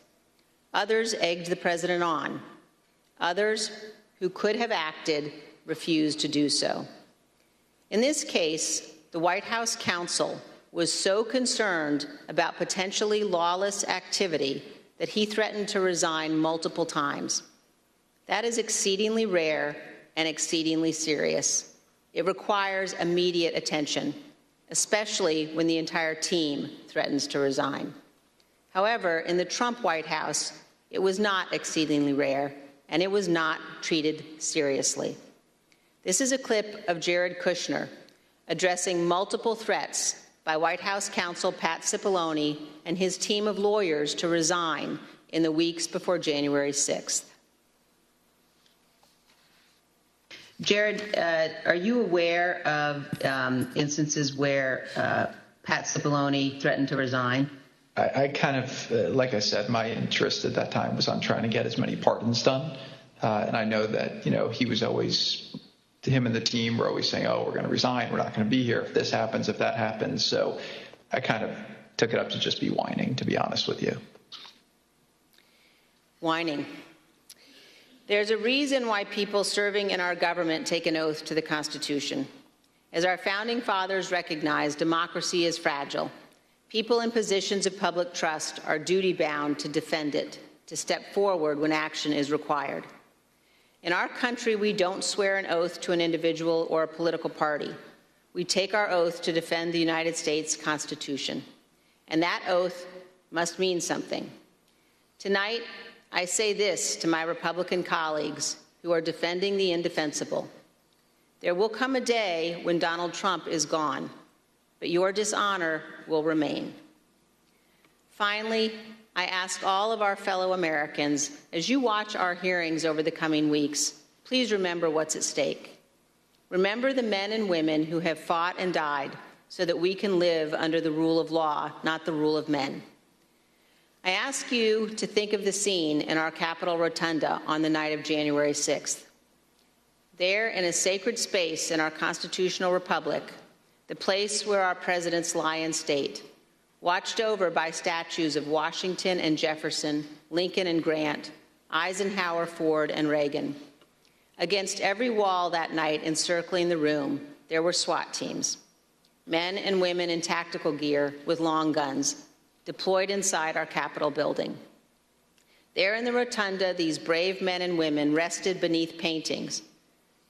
Others egged the president on. Others, who could have acted, refused to do so. In this case, the White House counsel was so concerned about potentially lawless activity that he threatened to resign multiple times. That is exceedingly rare and exceedingly serious. It requires immediate attention, especially when the entire team threatens to resign. However, in the Trump White House, it was not exceedingly rare, and it was not treated seriously. This is a clip of Jared Kushner addressing multiple threats by White House counsel Pat Cipollone and his team of lawyers to resign in the weeks before January 6th. Jared, are you aware of instances where Pat Cipollone threatened to resign? I kind of, like I said, my interest at that time was on trying to get as many pardons done. And I know that, he was always him and the team were always saying, oh, we're going to resign. We're not going to be here if this happens, if that happens. So I kind of took it up to just be whining, to be honest with you. Whining. There's a reason why people serving in our government take an oath to the Constitution. As our founding fathers recognized, democracy is fragile. People in positions of public trust are duty-bound to defend it, to step forward when action is required. In our country, we don't swear an oath to an individual or a political party. We take our oath to defend the United States Constitution. And that oath must mean something. Tonight, I say this to my Republican colleagues who are defending the indefensible. There will come a day when Donald Trump is gone, but your dishonor will remain. Finally, I ask all of our fellow Americans, as you watch our hearings over the coming weeks, please remember what's at stake. Remember the men and women who have fought and died so that we can live under the rule of law, not the rule of men. I ask you to think of the scene in our Capitol Rotunda on the night of January 6th. There, in a sacred space in our constitutional republic, the place where our presidents lie in state, watched over by statues of Washington and Jefferson, Lincoln and Grant, Eisenhower, Ford, and Reagan. Against every wall that night encircling the room, there were SWAT teams, men and women in tactical gear with long guns, deployed inside our Capitol building. There in the rotunda, these brave men and women rested beneath paintings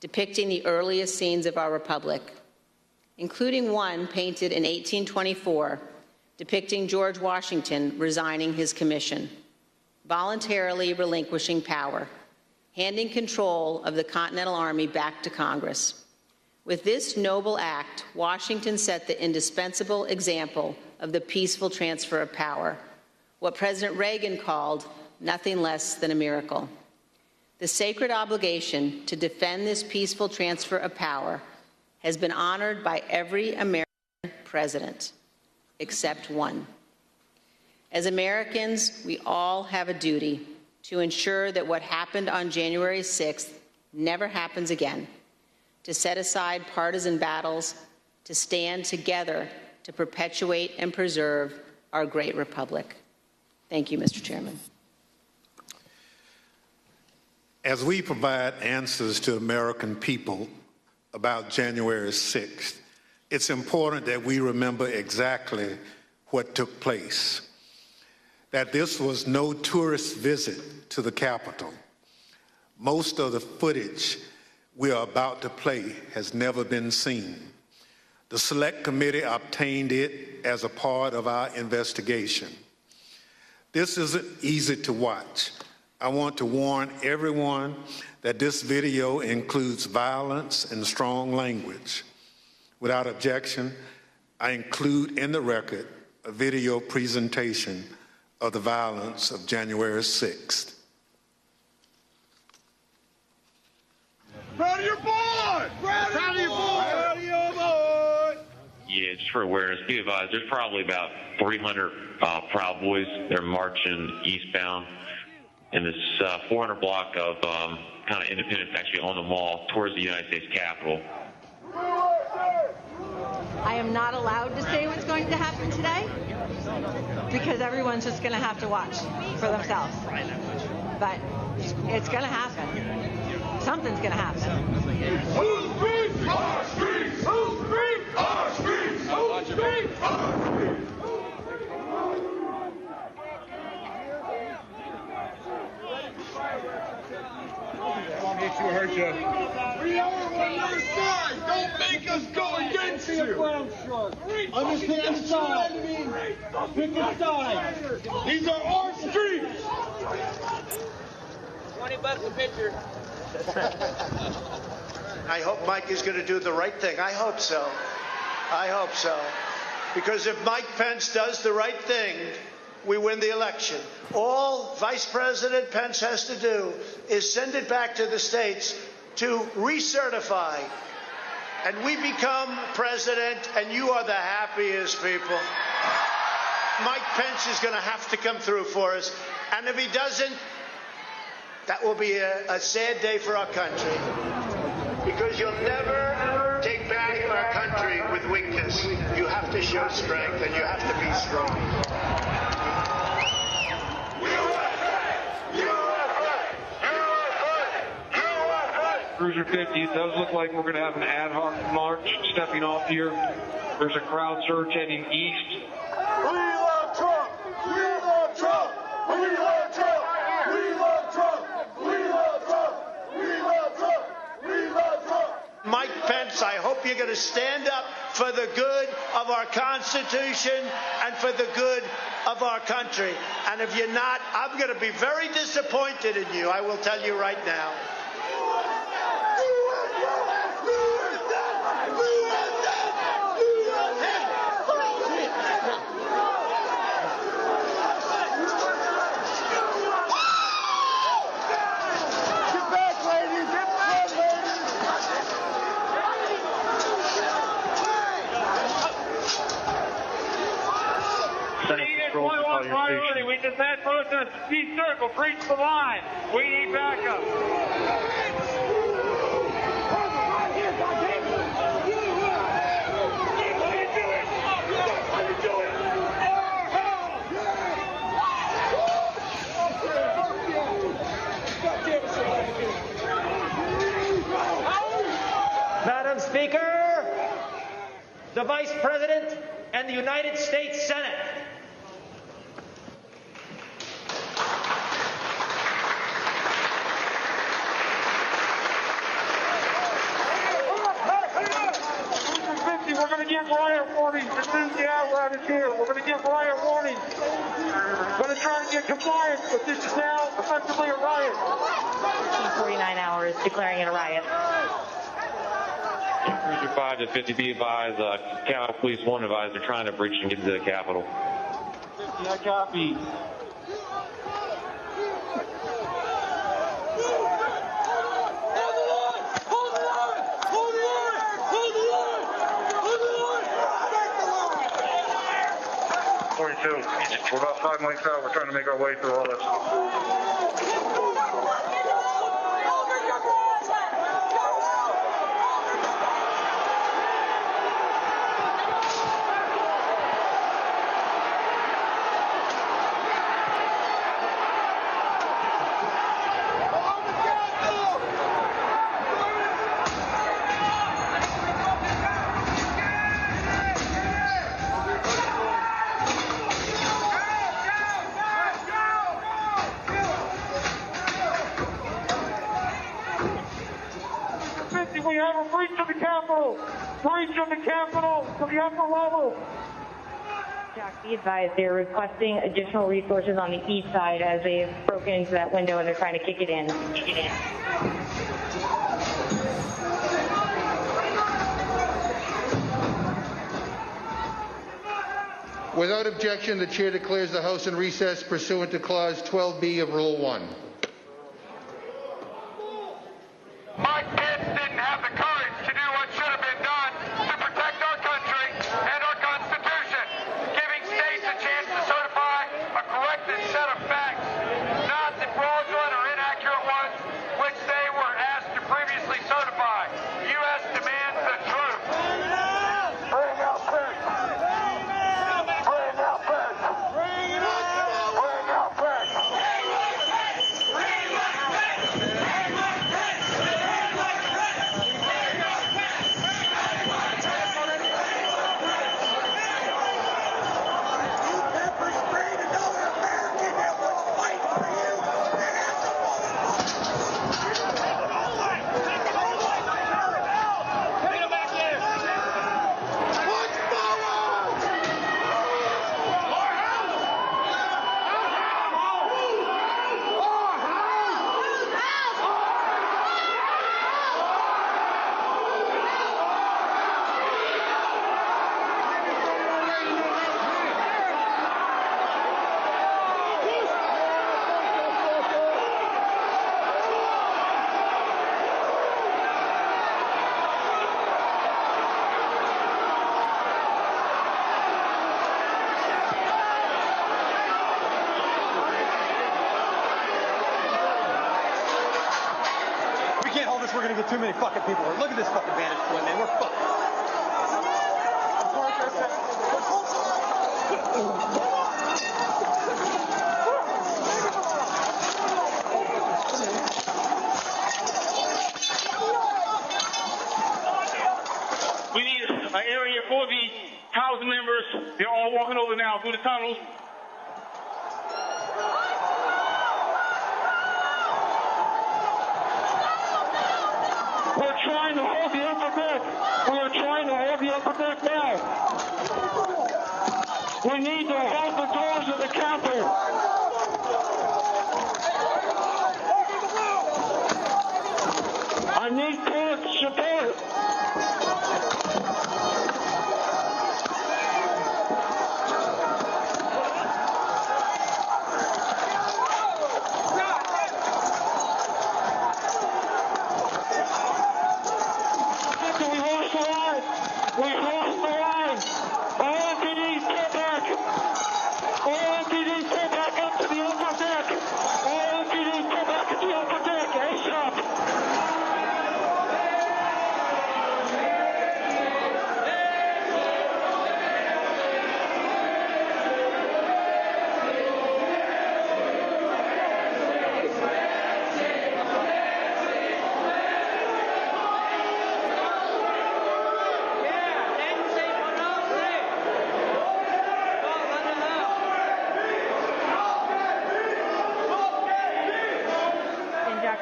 depicting the earliest scenes of our republic, including one painted in 1824 depicting George Washington resigning his commission, voluntarily relinquishing power, handing control of the Continental Army back to Congress. With this noble act, Washington set the indispensable example of the peaceful transfer of power, what President Reagan called nothing less than a miracle. The sacred obligation to defend this peaceful transfer of power has been honored by every American president, except one. As Americans, we all have a duty to ensure that what happened on January 6th never happens again, to set aside partisan battles, to stand together to perpetuate and preserve our great republic. Thank you, Mr. Chairman. As we provide answers to American people about January 6th, it's important that we remember exactly what took place, that this was no tourist visit to the Capitol. Most of the footage we are about to play has never been seen. The Select Committee obtained it as a part of our investigation. This isn't easy to watch. I want to warn everyone that this video includes violence and strong language. Without objection, I include in the record a video presentation of the violence of January 6th. Proud of your boy! Proud of your boy! Proud of your boy! Yeah, just for awareness, be advised, there's probably about 300 Proud Boys. They're marching eastbound in this 400 block of kind of Independence, actually on the mall towards the United States Capitol. I am not allowed to say what's going to happen today because everyone's just going to have to watch for themselves. But it's going to happen. Something's going to happen. Whose streets? Our streets! Whose streets? Our streets! Whose streets? Our streets! You hurt you. We are on your side. Don't make us go against you. Understand the side. Pick a side. These are our streets. $20 a picture. I hope Mike is going to do the right thing. I hope so. I hope so. Because if Mike Pence does the right thing, we win the election. All Vice President Pence has to do is send it back to the states to recertify. And we become president, and you are the happiest people. Mike Pence is going to have to come through for us. And if he doesn't, that will be a sad day for our country. Because because you'll never take back our country with weakness. You have to show strength, and you have to be strong. Cruiser 50, it does look like we're going to have an ad hoc march stepping off here. There's a crowd surge heading east. We love Trump! We love Trump! We love Trump! We love Trump! We love Trump! We love Trump! We love Trump! Mike Pence, I hope you're going to stand up for the good of our Constitution and for the good of our country. And if you're not, I'm going to be very disappointed in you. I will tell you right now. Priority. We just had protests. Peace circle. Preach the line. We need backup. Madam Speaker, the Vice President and the United States Senate. We're going to give riot warnings as soon as the outlet is here. We're going to give riot warnings. We're going to try to get compliance, but this is now effectively a riot. 49 hours declaring it a riot. Cruiser 5 to 50, be advised, Capitol Police 1 advised they're trying to breach and get into the Capitol. 50, I copy. We're about 5 miles out. We're trying to make our way through all this. We have a breach of the Capitol! Breach of the Capitol to the upper level! Jack, be advised, they're requesting additional resources on the east side as they've broken into that window and they're trying to kick it in. Without objection, the chair declares the House in recess pursuant to Clause 12B of Rule 1. Mike Pence didn't have the courage to do what should have been done to protect our country and our Constitution, giving states a chance to certify a corrected set of facts, not the fraudulent or inaccurate ones which they were asked to previously certify. U.S. demands the truth. Bring out Pence. Bring out Pence. Bring out Pence. course we're going to get too many fucking people. Look at this fucking vantage point, man. We're fucked. We need an area for the House members. They're all walking over now through the tunnels. We're trying to hold the upper deck. We're trying to hold the upper deck now. We need to hold the doors of the Capitol. I need court support.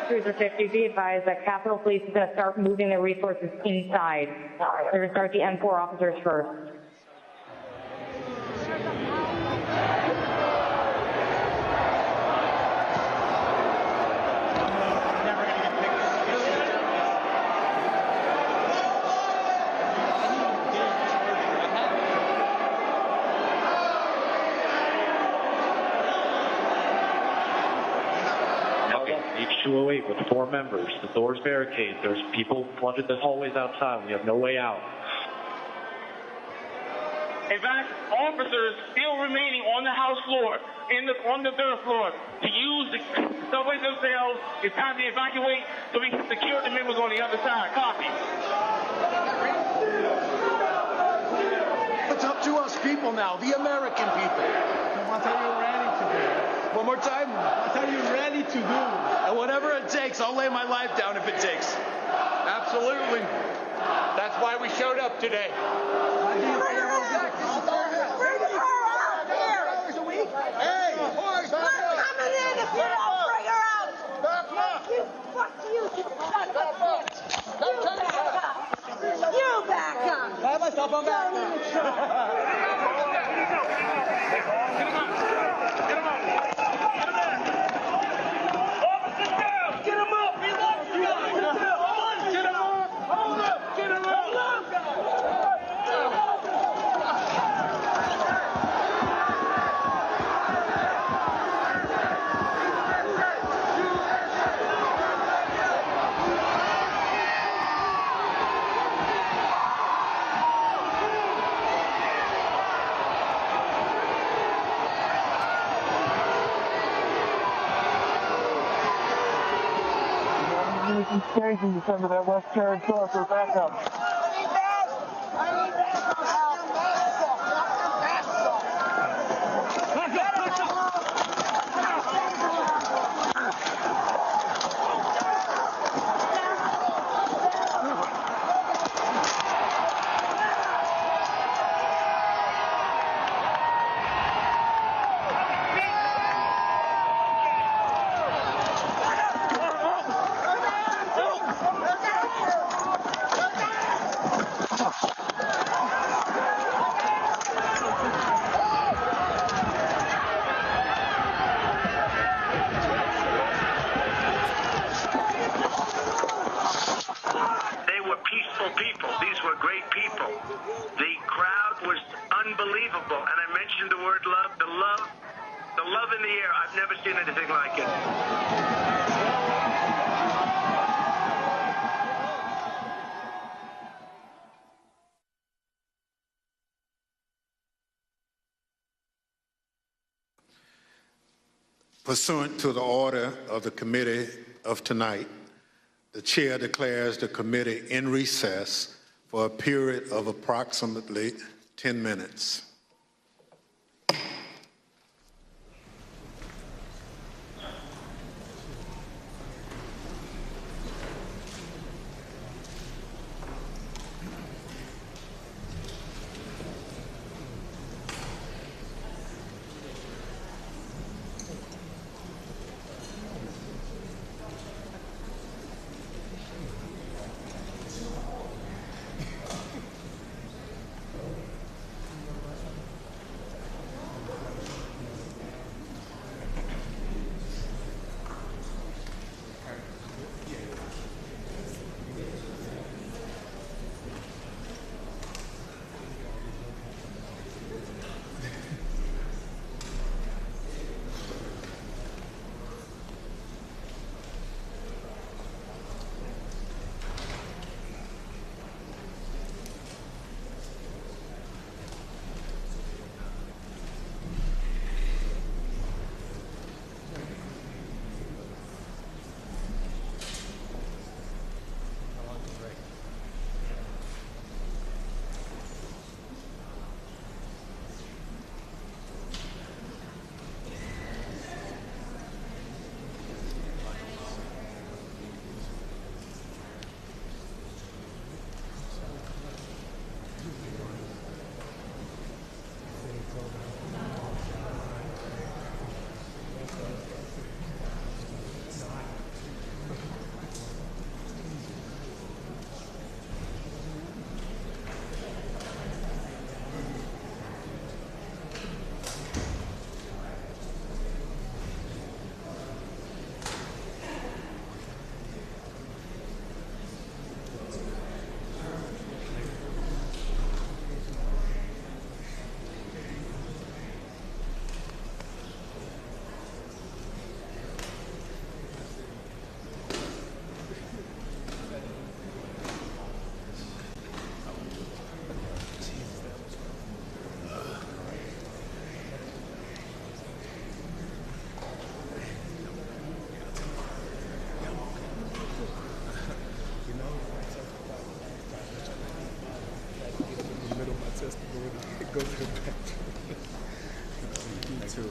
Cruiser 50, be advised that Capitol Police is going to start moving their resources inside. They're going to start the M4 officers first. With 4 members, the doors barricaded. There's people flooded the hallways outside. We have no way out. In fact, officers still remaining on the House floor, on the third floor, to use the subways themselves. It's time to evacuate so we can secure the members on the other side. Copy. It's up to us people now, the American people. What are you ready to do? One more time. What are you ready to do? And whatever it takes, I'll lay my life down if it takes. Absolutely. That's why we showed up today. Bring her out here. Hey, boys, we're coming in if you don't bring her out. Fuck you, son of a bitch. You back up. I have myself on back. Staging to send to that West Carriage door for backup. Pursuant to the order of the committee of tonight, The chair declares the committee in recess for a period of approximately 10 minutes. Go to the bench. You too.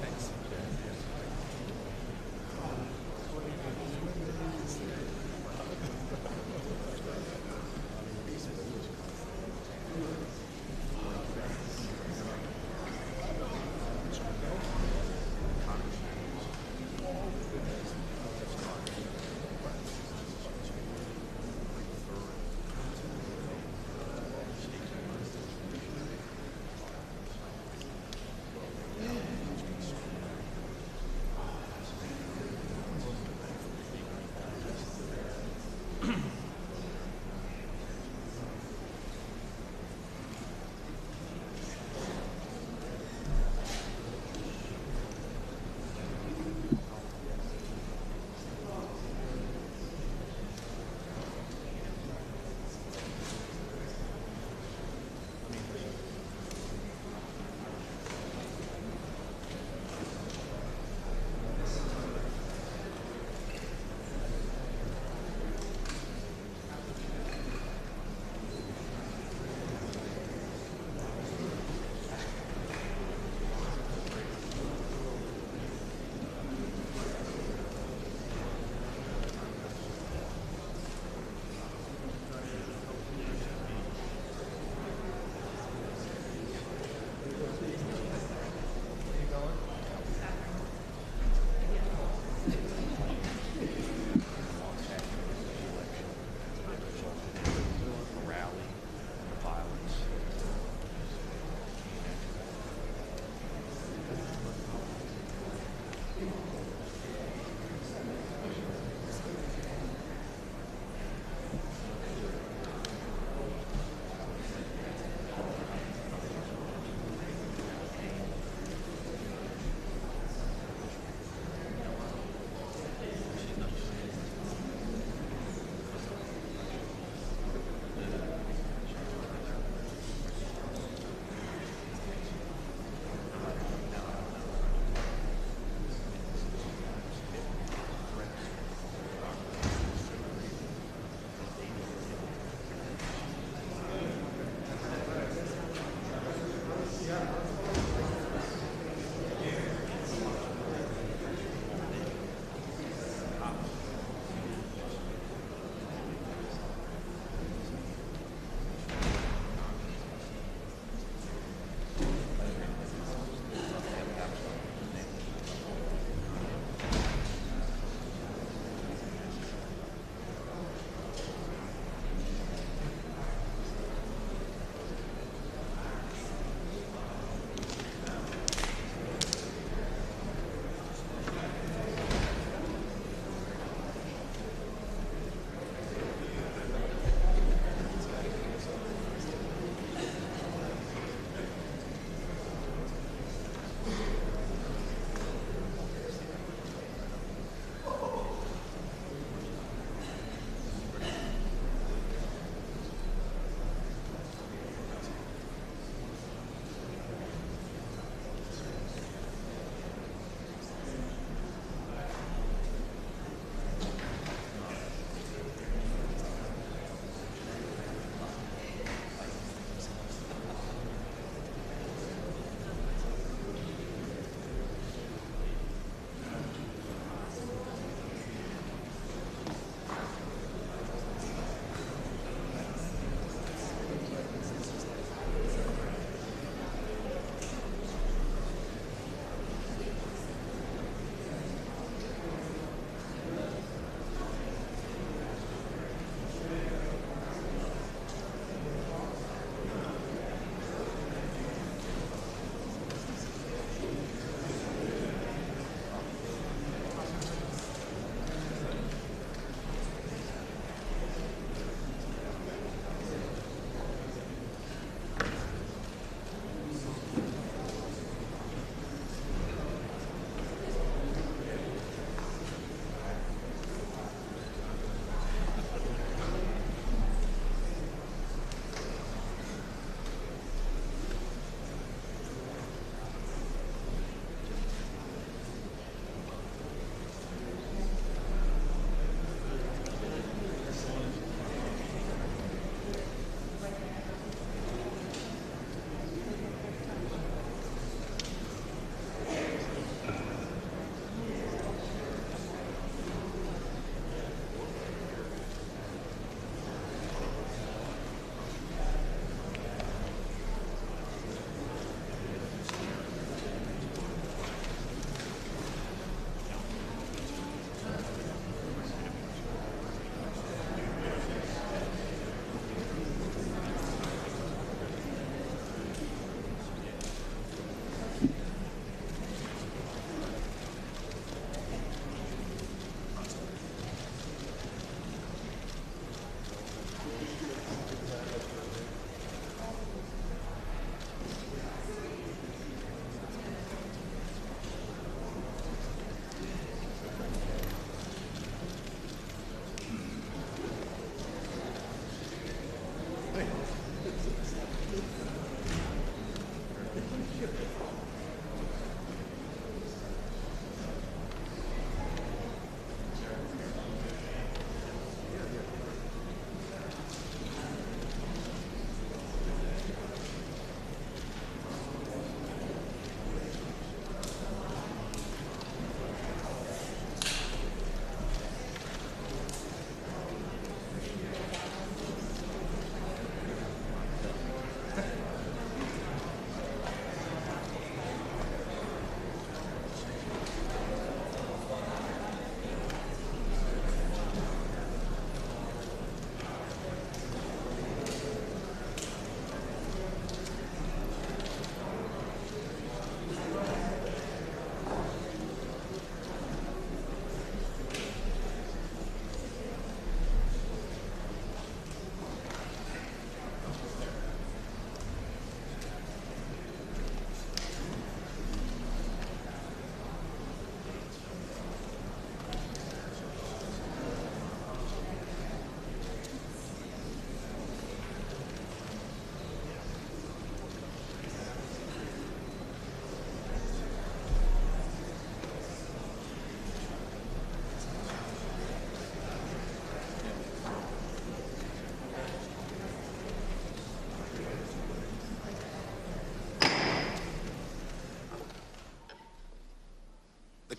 Thanks.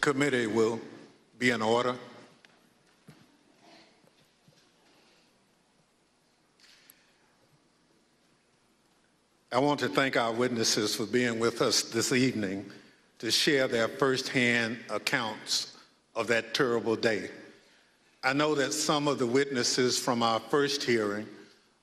committee will be in order. I want to thank our witnesses for being with us this evening to share their firsthand accounts of that terrible day. I know that some of the witnesses from our first hearing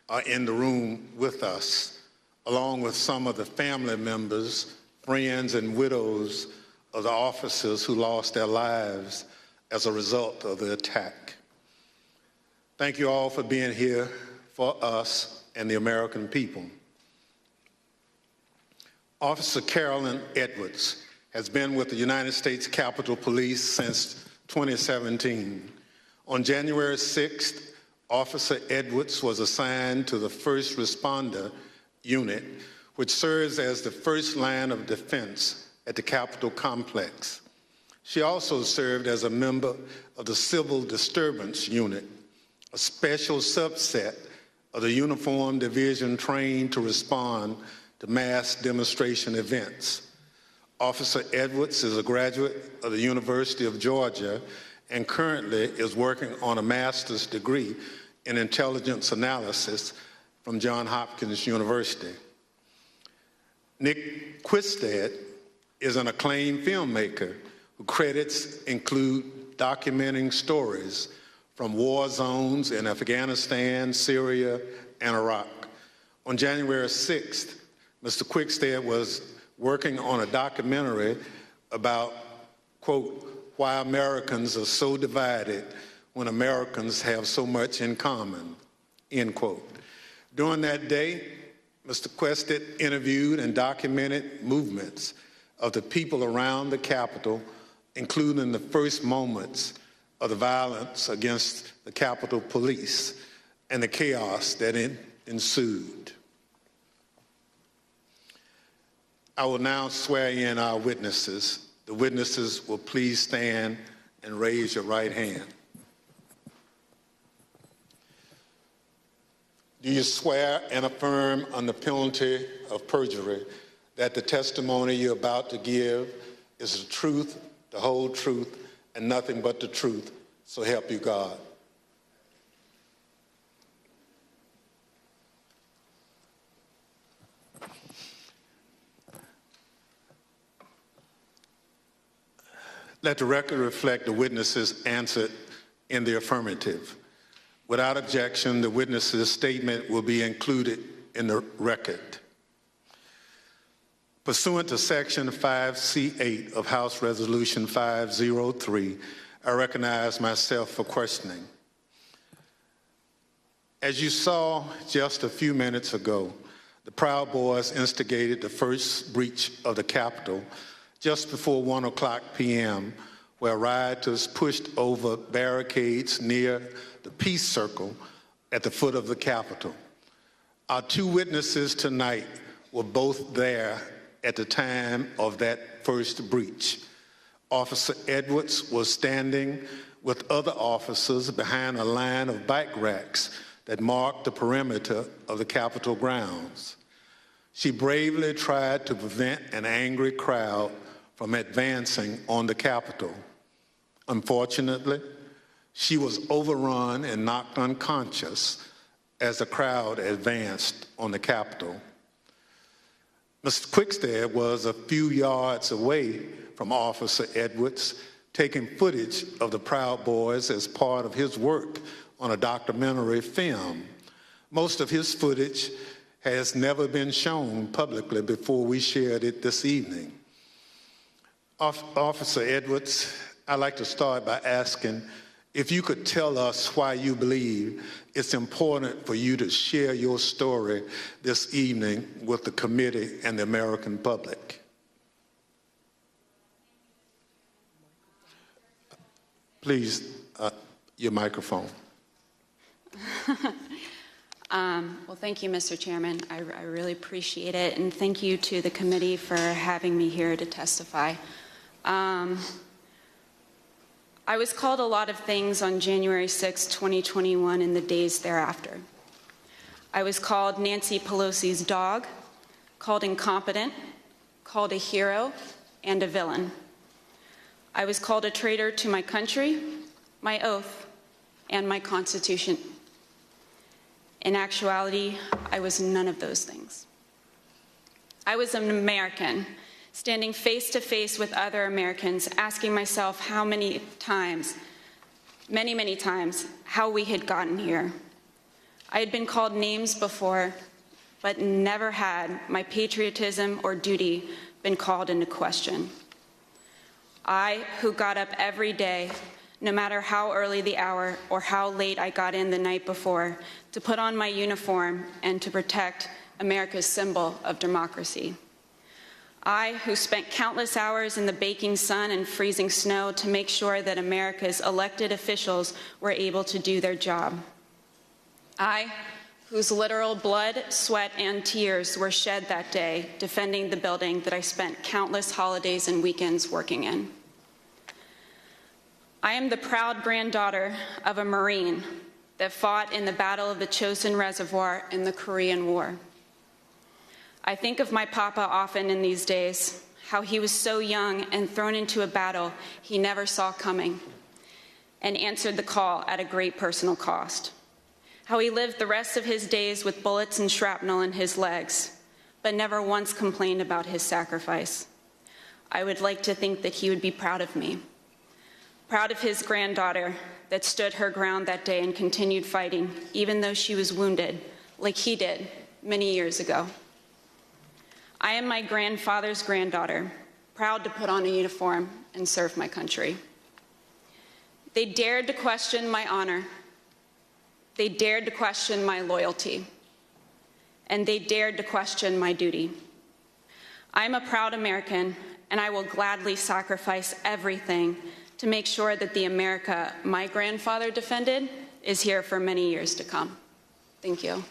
are in the room with us, along with some of the family members, friends, and widows of the officers who lost their lives as a result of the attack. Thank you all for being here for us and the American people. Officer Carolyn Edwards has been with the United States Capitol Police since 2017. On January 6th, Officer Edwards was assigned to the First Responder Unit, which serves as the first line of defense at the Capitol complex. She also served as a member of the Civil Disturbance Unit, a special subset of the uniformed division trained to respond to mass demonstration events. Officer Edwards is a graduate of the University of Georgia and currently is working on a master's degree in intelligence analysis from Johns Hopkins University. Nick Quistad is an acclaimed filmmaker whose credits include documenting stories from war zones in Afghanistan, Syria, and Iraq. On January 6th, Mr. Quistad was working on a documentary about, quote, why Americans are so divided when Americans have so much in common, end quote. During that day, Mr. Quistad interviewed and documented movements of the people around the Capitol, including the first moments of the violence against the Capitol Police and the chaos that ensued. I will now swear in our witnesses. The witnesses will please stand and raise your right hand. Do you swear and affirm under penalty of perjury that the testimony you're about to give is the truth, the whole truth, and nothing but the truth, so help you God? Let the record reflect the witnesses answered in the affirmative. Without objection, the witness's statement will be included in the record. Pursuant to Section 5C8 of House Resolution 503, I recognize myself for questioning. As you saw just a few minutes ago, the Proud Boys instigated the first breach of the Capitol just before 1:00 p.m., where rioters pushed over barricades near the Peace Circle at the foot of the Capitol. Our two witnesses tonight were both there at the time of that first breach. Officer Edwards was standing with other officers behind a line of bike racks that marked the perimeter of the Capitol grounds. She bravely tried to prevent an angry crowd from advancing on the Capitol. Unfortunately, she was overrun and knocked unconscious as the crowd advanced on the Capitol. Mr. Quistad was a few yards away from Officer Edwards, taking footage of the Proud Boys as part of his work on a documentary film. Most of his footage has never been shown publicly before we shared it this evening. Officer Edwards, I'd like to start by asking if you could tell us why you believe it's important for you to share your story this evening with the committee and the American public. Please, your microphone. Well, thank you, Mr. Chairman. I really appreciate it, and thank you to the committee for having me here to testify. I was called a lot of things on January 6, 2021 and the days thereafter. I was called Nancy Pelosi's dog, called incompetent, called a hero, and a villain. I was called a traitor to my country, my oath, and my Constitution. In actuality, I was none of those things. I was an American, standing face to face with other Americans, asking myself how many times, many times, how we had gotten here. I had been called names before, but never had my patriotism or duty been called into question. I, who got up every day, no matter how early the hour or how late I got in the night before, to put on my uniform and to protect America's symbol of democracy. I, who spent countless hours in the baking sun and freezing snow to make sure that America's elected officials were able to do their job. I, whose literal blood, sweat, and tears were shed that day defending the building that I spent countless holidays and weekends working in. I am the proud granddaughter of a Marine that fought in the Battle of the Chosin Reservoir in the Korean War. I think of my papa often in these days, how he was so young and thrown into a battle he never saw coming and answered the call at a great personal cost. How he lived the rest of his days with bullets and shrapnel in his legs, but never once complained about his sacrifice. I would like to think that he would be proud of me, proud of his granddaughter that stood her ground that day and continued fighting, even though she was wounded, like he did many years ago. I am my grandfather's granddaughter, proud to put on a uniform and serve my country. They dared to question my honor. They dared to question my loyalty. And they dared to question my duty. I am a proud American, and I will gladly sacrifice everything to make sure that the America my grandfather defended is here for many years to come. Thank you.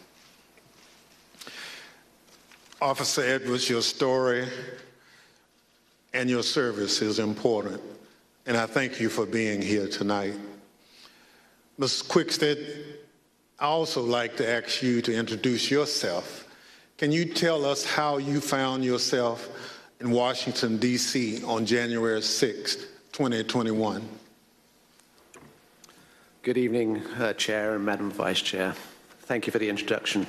Officer Edwards, your story and your service is important, and I thank you for being here tonight. Ms. Quickstead, I also like to ask you to introduce yourself. Can you tell us how you found yourself in Washington, D.C. on January 6, 2021? Good evening, Chair and Madam Vice Chair. Thank you for the introduction.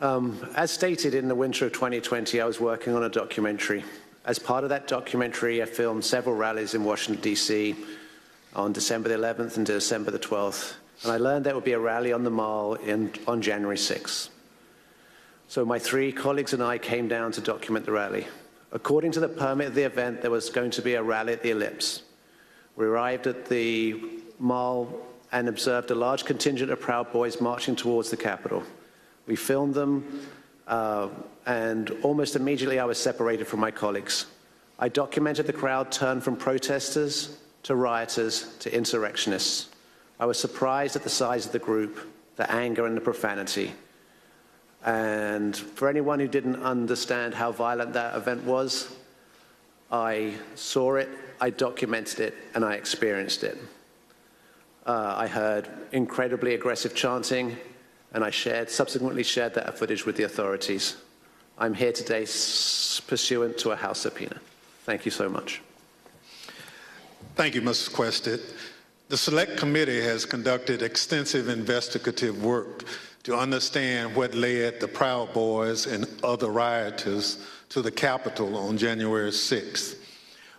As stated in the winter of 2020, I was working on a documentary. As part of that documentary, I filmed several rallies in Washington, D.C. on December the 11th and December the 12th. And I learned there would be a rally on the Mall on January 6th. So my three colleagues and I came down to document the rally. According to the permit of the event, there was going to be a rally at the Ellipse. We arrived at the Mall and observed a large contingent of Proud Boys marching towards the Capitol. We filmed them, and almost immediately I was separated from my colleagues. I documented the crowd turn from protesters to rioters to insurrectionists. I was surprised at the size of the group, the anger and the profanity. And for anyone who didn't understand how violent that event was, I saw it, I documented it, and I experienced it. I heard incredibly aggressive chanting, and I subsequently shared that footage with the authorities. I'm here today pursuant to a House subpoena. Thank you so much. Thank you, Mrs. Quested. The Select Committee has conducted extensive investigative work to understand what led the Proud Boys and other rioters to the Capitol on January 6th.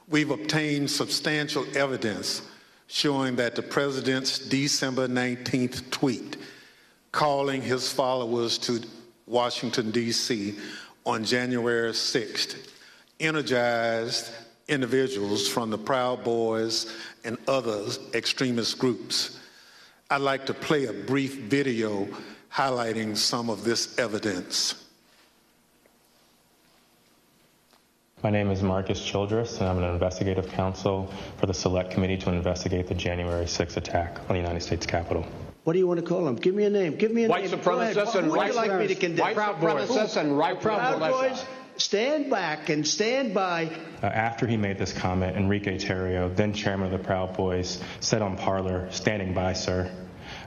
We've obtained substantial evidence showing that the President's December 19th tweet calling his followers to Washington, D.C. on January 6th energized individuals from the Proud Boys and other extremist groups. I'd like to play a brief video highlighting some of this evidence. My name is Marcus Childress, and I'm an investigative counsel for the Select Committee to investigate the January 6th attack on the United States Capitol. What do you want to call them? Give me a name. Give me a white name. Supremacists and white like me to condemn? White supremacists and right Proud Boys, stand back and stand by. After he made this comment, Enrique Terrio, then chairman of the Proud Boys, said on Parler, "Standing by, sir."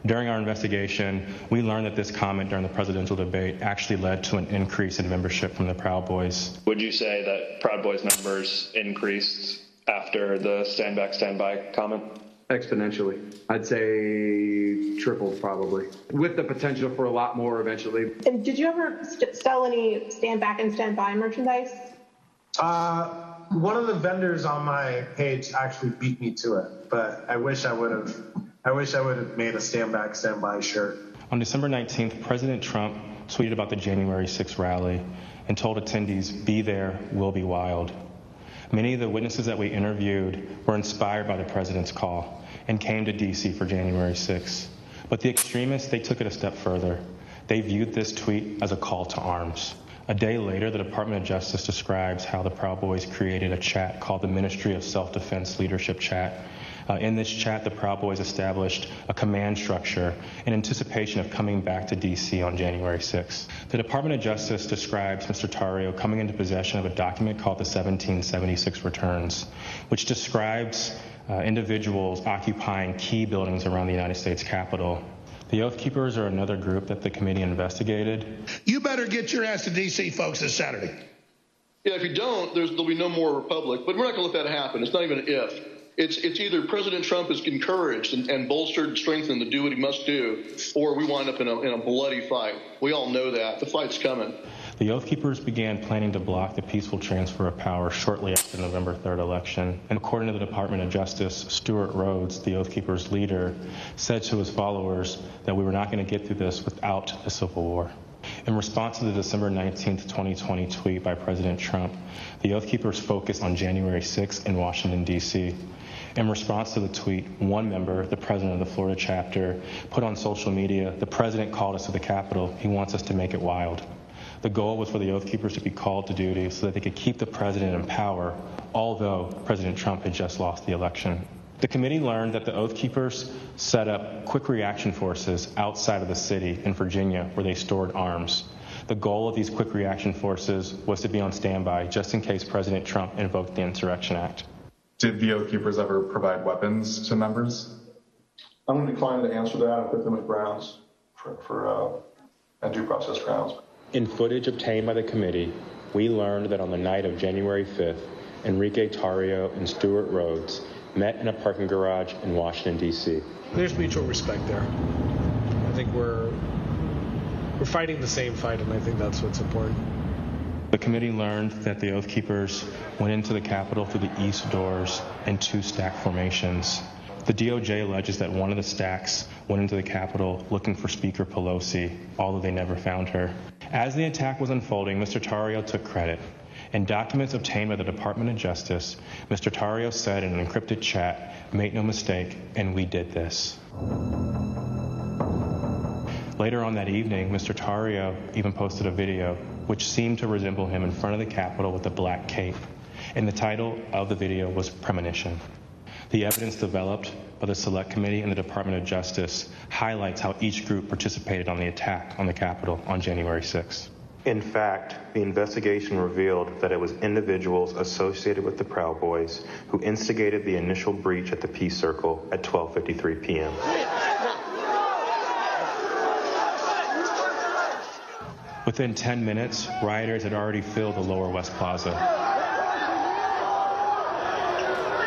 During our investigation, we learned that this comment during the presidential debate actually led to an increase in membership from the Proud Boys. Would you say that Proud Boys members increased after the stand back, stand by comment? Exponentially. I'd say tripled probably, with the potential for a lot more eventually. And did you ever sell any stand back and stand by merchandise? One of the vendors on my page actually beat me to it, but I wish I would have made a stand back, stand by shirt. On December 19th, President Trump tweeted about the January 6th rally and told attendees, "Be there, we'll be wild." Many of the witnesses that we interviewed were inspired by the president's call and came to D.C. for January 6th. But the extremists, they took it a step further. They viewed this tweet as a call to arms. A day later, the Department of Justice describes how the Proud Boys created a chat called the Ministry of Self-Defense Leadership Chat. In this chat, the Proud Boys established a command structure in anticipation of coming back to D.C. on January 6th. The Department of Justice describes Mr. Tarrio coming into possession of a document called the 1776 Returns, which describes individuals occupying key buildings around the United States Capitol. The Oath Keepers are another group that the committee investigated. You better get your ass to D.C., folks, this Saturday. Yeah, if you don't, there'll be no more Republic. But we're not going to let that happen. It's not even an if. It's either President Trump is encouraged and bolstered and strengthened to do what he must do, or we wind up in a bloody fight. We all know that. The fight's coming. The Oath Keepers began planning to block the peaceful transfer of power shortly after the November 3rd election. And according to the Department of Justice, Stuart Rhodes, the Oath Keepers leader, said to his followers that we were not going to get through this without a civil war. In response to the December 19th, 2020 tweet by President Trump, the Oath Keepers focused on January 6th in Washington, D.C. In response to the tweet, one member, the president of the Florida chapter, put on social media, "The president called us to the Capitol. He wants us to make it wild." The goal was for the Oath Keepers to be called to duty so that they could keep the president in power, although President Trump had just lost the election. The committee learned that the Oath Keepers set up quick reaction forces outside of the city in Virginia where they stored arms. The goal of these quick reaction forces was to be on standby just in case President Trump invoked the Insurrection Act. Did the Oath Keepers ever provide weapons to members? I'm going to decline to answer that and put them as grounds for due process grounds. In footage obtained by the committee, we learned that on the night of January 5th, Enrique Tarrio and Stuart Rhodes met in a parking garage in Washington, D.C. There's mutual respect there. I think we're fighting the same fight, and I think that's what's important. The committee learned that the Oath Keepers went into the Capitol through the east doors in two stack formations. The DOJ alleges that one of the stacks went into the Capitol looking for Speaker Pelosi, although they never found her. As the attack was unfolding, Mr. Tarrio took credit. In documents obtained by the Department of Justice, Mr. Tarrio said in an encrypted chat, "Make no mistake, and we did this." Later on that evening, Mr. Tarrio even posted a video which seemed to resemble him in front of the Capitol with a black cape, and the title of the video was Premonition. The evidence developed by the Select Committee and the Department of Justice highlights how each group participated on the attack on the Capitol on January 6th. In fact, the investigation revealed that it was individuals associated with the Proud Boys who instigated the initial breach at the Peace Circle at 12:53 p.m. Within 10 minutes, rioters had already filled the Lower West Plaza.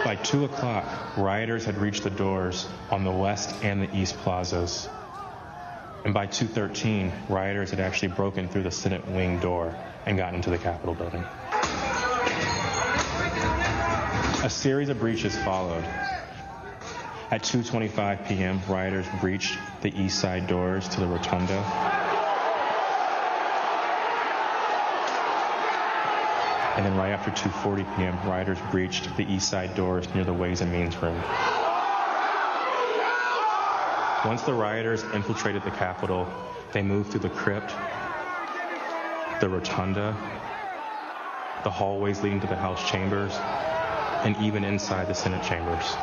By 2 o'clock, rioters had reached the doors on the West and the East plazas. And by 2:13, rioters had actually broken through the Senate wing door and gotten into the Capitol building. A series of breaches followed. At 2:25 p.m., rioters breached the east side doors to the Rotunda. And then right after 2:40 p.m., rioters breached the east side doors near the Ways and Means room. Once the rioters infiltrated the Capitol, they moved through the crypt, the rotunda, the hallways leading to the House chambers, and even inside the Senate chambers.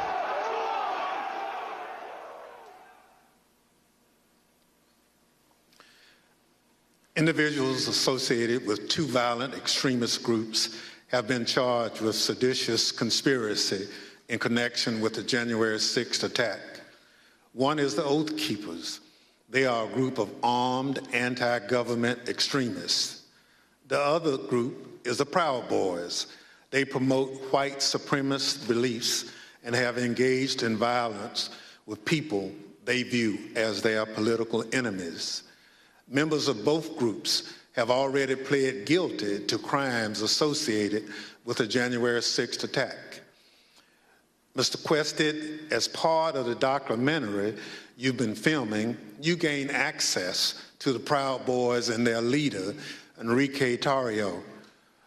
Individuals associated with two violent extremist groups have been charged with seditious conspiracy in connection with the January 6th attack. One is the Oath Keepers. They are a group of armed anti-government extremists. The other group is the Proud Boys. They promote white supremacist beliefs and have engaged in violence with people they view as their political enemies. Members of both groups have already pled guilty to crimes associated with the January 6th attack. Mr. Quested, as part of the documentary you've been filming, you gained access to the Proud Boys and their leader, Enrique Tarrio.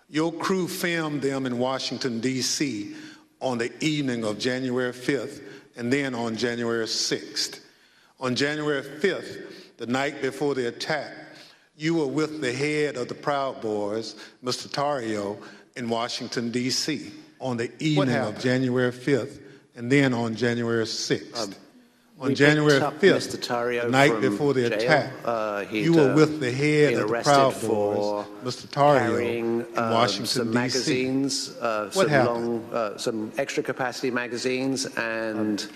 Your crew filmed them in Washington, D.C. on the evening of January 5th and then on January 6th. On January 5th, the night before the attack, you were with the head of the Proud Boys, Mr. Tarrio, in Washington, D.C. on the evening of January 5th and then on January 6th. On January 5th, the night before the attack, you were with the head of the Proud Boys, Mr. Tarrio, in Washington, some magazines, some extra capacity magazines, and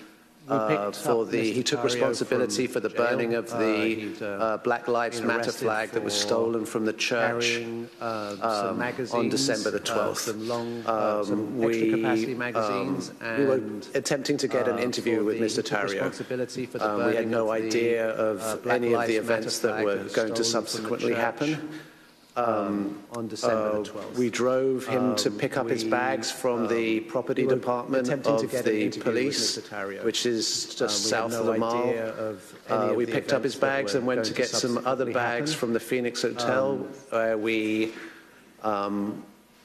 he took responsibility for the burning of the Black Lives Matter flag that was stolen from the church on December the 12th. We were attempting to get an interview with Mr. Tarrio. We had no idea of any of the events that were going to subsequently happen. On December the 12th. We drove him to pick up his bags from the property department of the police, which is just south of the mall. We picked up his bags and went to get some other bags from the Phoenix Hotel, where we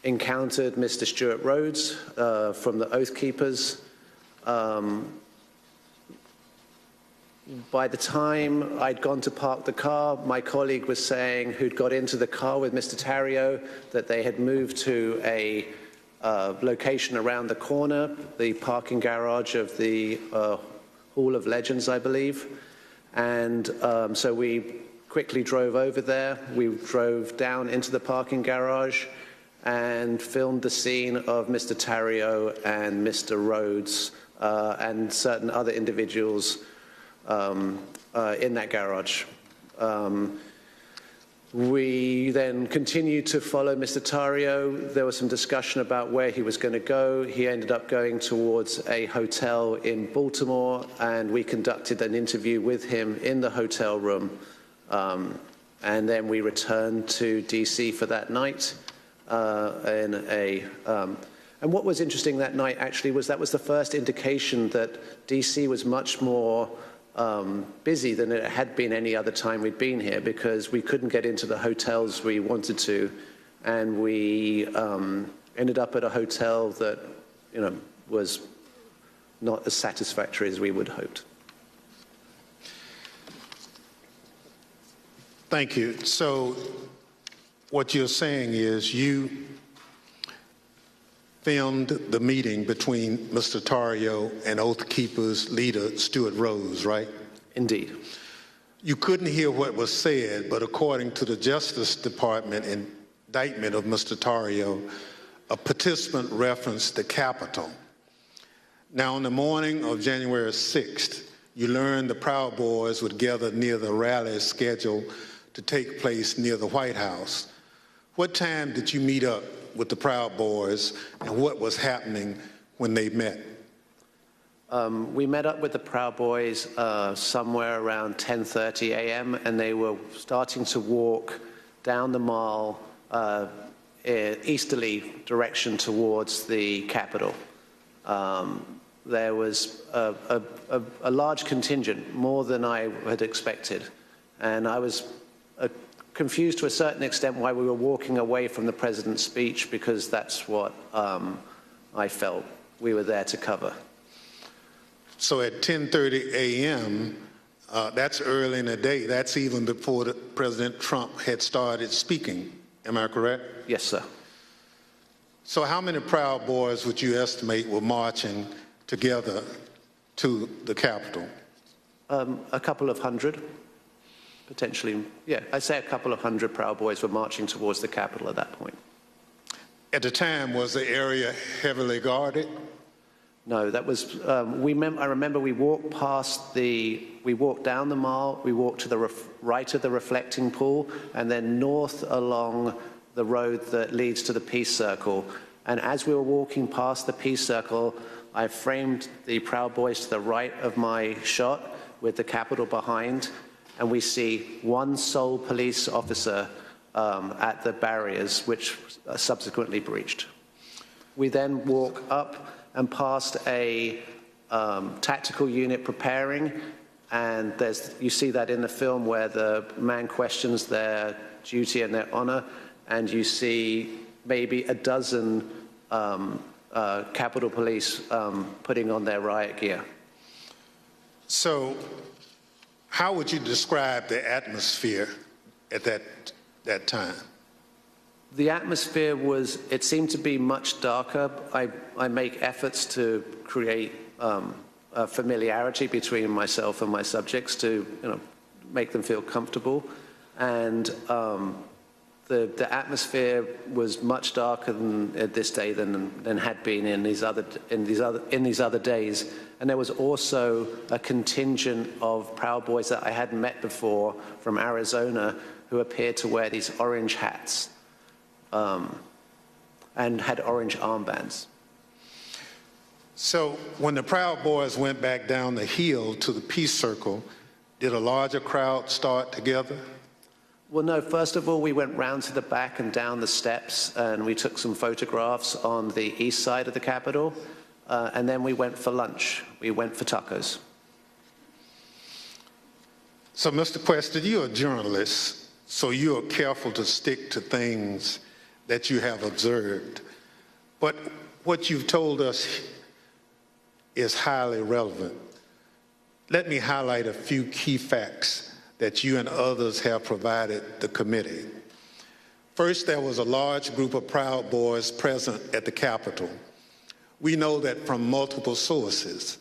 encountered Mr. Stuart Rhodes from the Oath Keepers. By the time I'd gone to park the car, my colleague was saying, who'd got into the car with Mr. Tarrio, that they had moved to a location around the corner, the parking garage of the Hall of Legends, I believe. And so we quickly drove over there. We drove down into the parking garage and filmed the scene of Mr. Tarrio and Mr. Rhodes and certain other individuals in that garage. We then continued to follow Mr. Tarrio. There was some discussion about where he was going to go. He ended up going towards a hotel in Baltimore, and we conducted an interview with him in the hotel room. And then we returned to DC for that night and what was interesting that night actually was that was the first indication that DC was much more busy than it had been any other time we'd been here, because we couldn't get into the hotels we wanted to, and we ended up at a hotel that, was not as satisfactory as we would have hoped. Thank you. So what you're saying is you filmed the meeting between Mr. Tarrio and Oath Keepers leader Stuart Rhodes, right? Indeed. You couldn't hear what was said, but according to the Justice Department indictment of Mr. Tarrio, a participant referenced the Capitol. Now, on the morning of January 6th, you learned the Proud Boys would gather near the rally scheduled to take place near the White House. What time did you meet up with the Proud Boys, and what was happening when they met? We met up with the Proud Boys somewhere around 10:30 a.m. and they were starting to walk down the mall easterly direction towards the Capitol. There was a large contingent, more than I had expected, and I was confused to a certain extent why we were walking away from the president's speech, because that's what I felt we were there to cover. So at 10:30 a.m., that's early in the day. That's even before President Trump had started speaking. Am I correct? Yes, sir. So how many Proud Boys would you estimate were marching together to the Capitol? A couple of hundred. Potentially, yeah, I'd say a couple of hundred Proud Boys were marching towards the Capitol at that point. At the time, was the area heavily guarded? No, that was, I remember we walked we walked down the mall, we walked to the right of the reflecting pool, and then north along the road that leads to the Peace Circle, And as we were walking past the peace circle, I framed the Proud Boys to the right of my shot with the Capitol behind, and we see one sole police officer at the barriers, which subsequently breached. We then walk up and past a tactical unit preparing, and you see that in the film where the man questions their duty and their honor, and you see maybe a dozen Capitol Police putting on their riot gear. So how would you describe the atmosphere at that time? The atmosphere it seemed to be much darker. I make efforts to create a familiarity between myself and my subjects to make them feel comfortable. And the atmosphere was much darker at this day than had been in these other days. And there was also a contingent of Proud Boys that I hadn't met before from Arizona who appeared to wear these orange hats and had orange armbands. So when the Proud Boys went back down the hill to the Peace Circle, did a larger crowd start together? Well, no. First of all, we went round to the back and down the steps, and we took some photographs on the east side of the Capitol, and then we went for lunch. We went for tacos. So, Mr. Quested, you're a journalist, so you are careful to stick to things that you have observed. But what you've told us is highly relevant. Let me highlight a few key facts that you and others have provided the committee. First, there was a large group of Proud Boys present at the Capitol. We know that from multiple sources.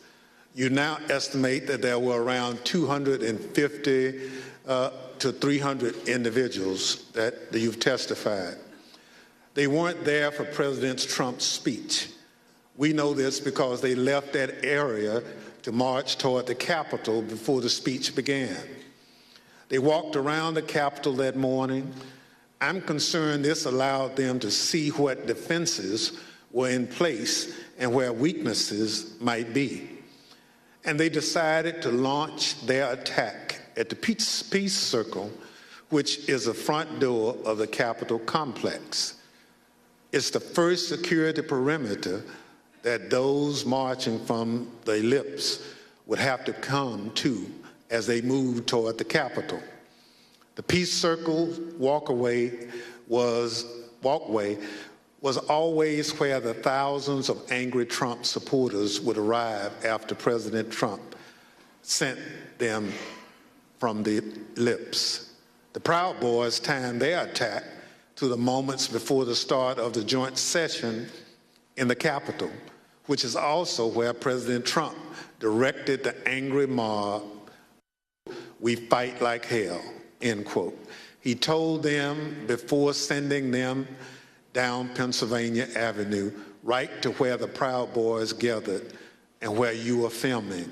You now estimate that there were around 250 to 300 individuals that you've testified. They weren't there for President Trump's speech. We know this because they left that area to march toward the Capitol before the speech began. They walked around the Capitol that morning. I'm concerned this allowed them to see what defenses were in place and where weaknesses might be. And they decided to launch their attack at the Peace Circle, which is the front door of the Capitol complex. It's the first security perimeter that those marching from the ellipse would have to come to as they moved toward the Capitol. The Peace Circle walkway was always where the thousands of angry Trump supporters would arrive after President Trump sent them from the ellipse. The Proud Boys timed their attack to the moments before the start of the joint session in the Capitol, which is also where President Trump directed the angry mob, "We fight like hell," end quote. He told them before sending them down Pennsylvania Avenue, right to where the Proud Boys gathered and where you were filming.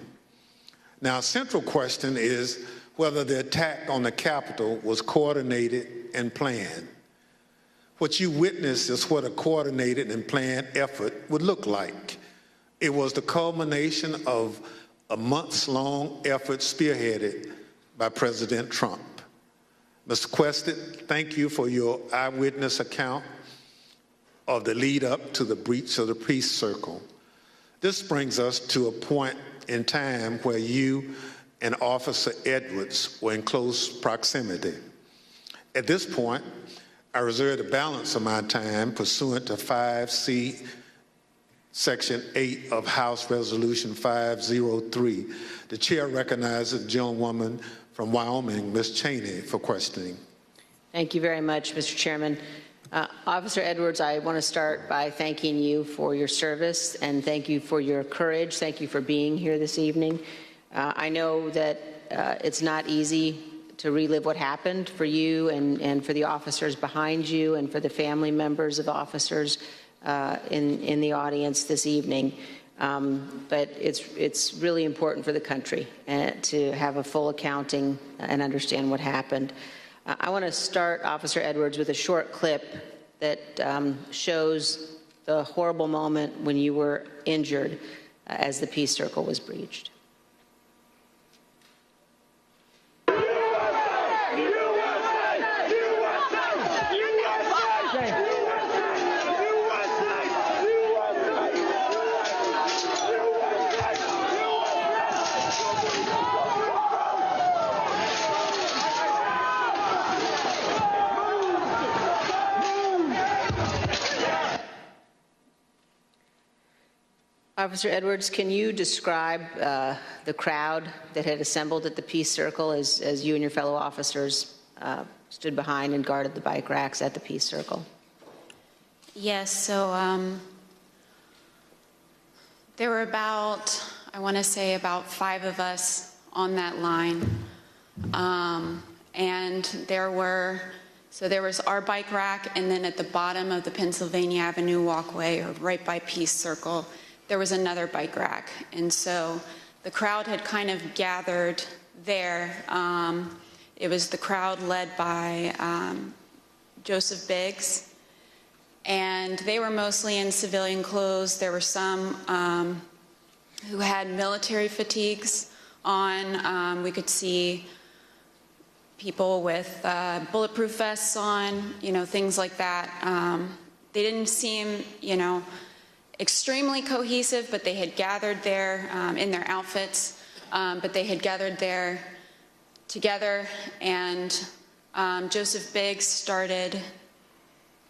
Now, a central question is whether the attack on the Capitol was coordinated and planned. What you witnessed is what a coordinated and planned effort would look like. It was the culmination of a months-long effort spearheaded by President Trump. Mr. Quested, thank you for your eyewitness account of the lead up to the breach of the Peace Circle. This brings us to a point in time where you and Officer Edwards were in close proximity. At this point, I reserve the balance of my time pursuant to 5C Section 8 of House Resolution 503. The chair recognizes the gentlewoman from Wyoming, Ms. Cheney, for questioning. Thank you very much, Mr. Chairman. Officer Edwards, I want to start by thanking you for your service and thank you for your courage. Thank you for being here this evening. I know that it's not easy to relive what happened for you and for the officers behind you and for the family members of officers in the audience this evening. But it's really important for the country to have a full accounting and understand what happened. I want to start, Officer Edwards, with a short clip that shows the horrible moment when you were injured as the peace circle was breached. Officer Edwards, can you describe the crowd that had assembled at the Peace Circle as you and your fellow officers stood behind and guarded the bike racks at the Peace Circle? Yes, so there were about, I want to say about 5 of us on that line. And there was our bike rack, and then at the bottom of the Pennsylvania Avenue walkway, or right by Peace Circle, there was another bike rack. And so the crowd had kind of gathered there. It was the crowd led by Joseph Biggs, and they were mostly in civilian clothes. There were some who had military fatigues on. We could see people with bulletproof vests on, things like that. They didn't seem, extremely cohesive, but they had gathered there in their outfits, but they had gathered there together, and Joseph Biggs started,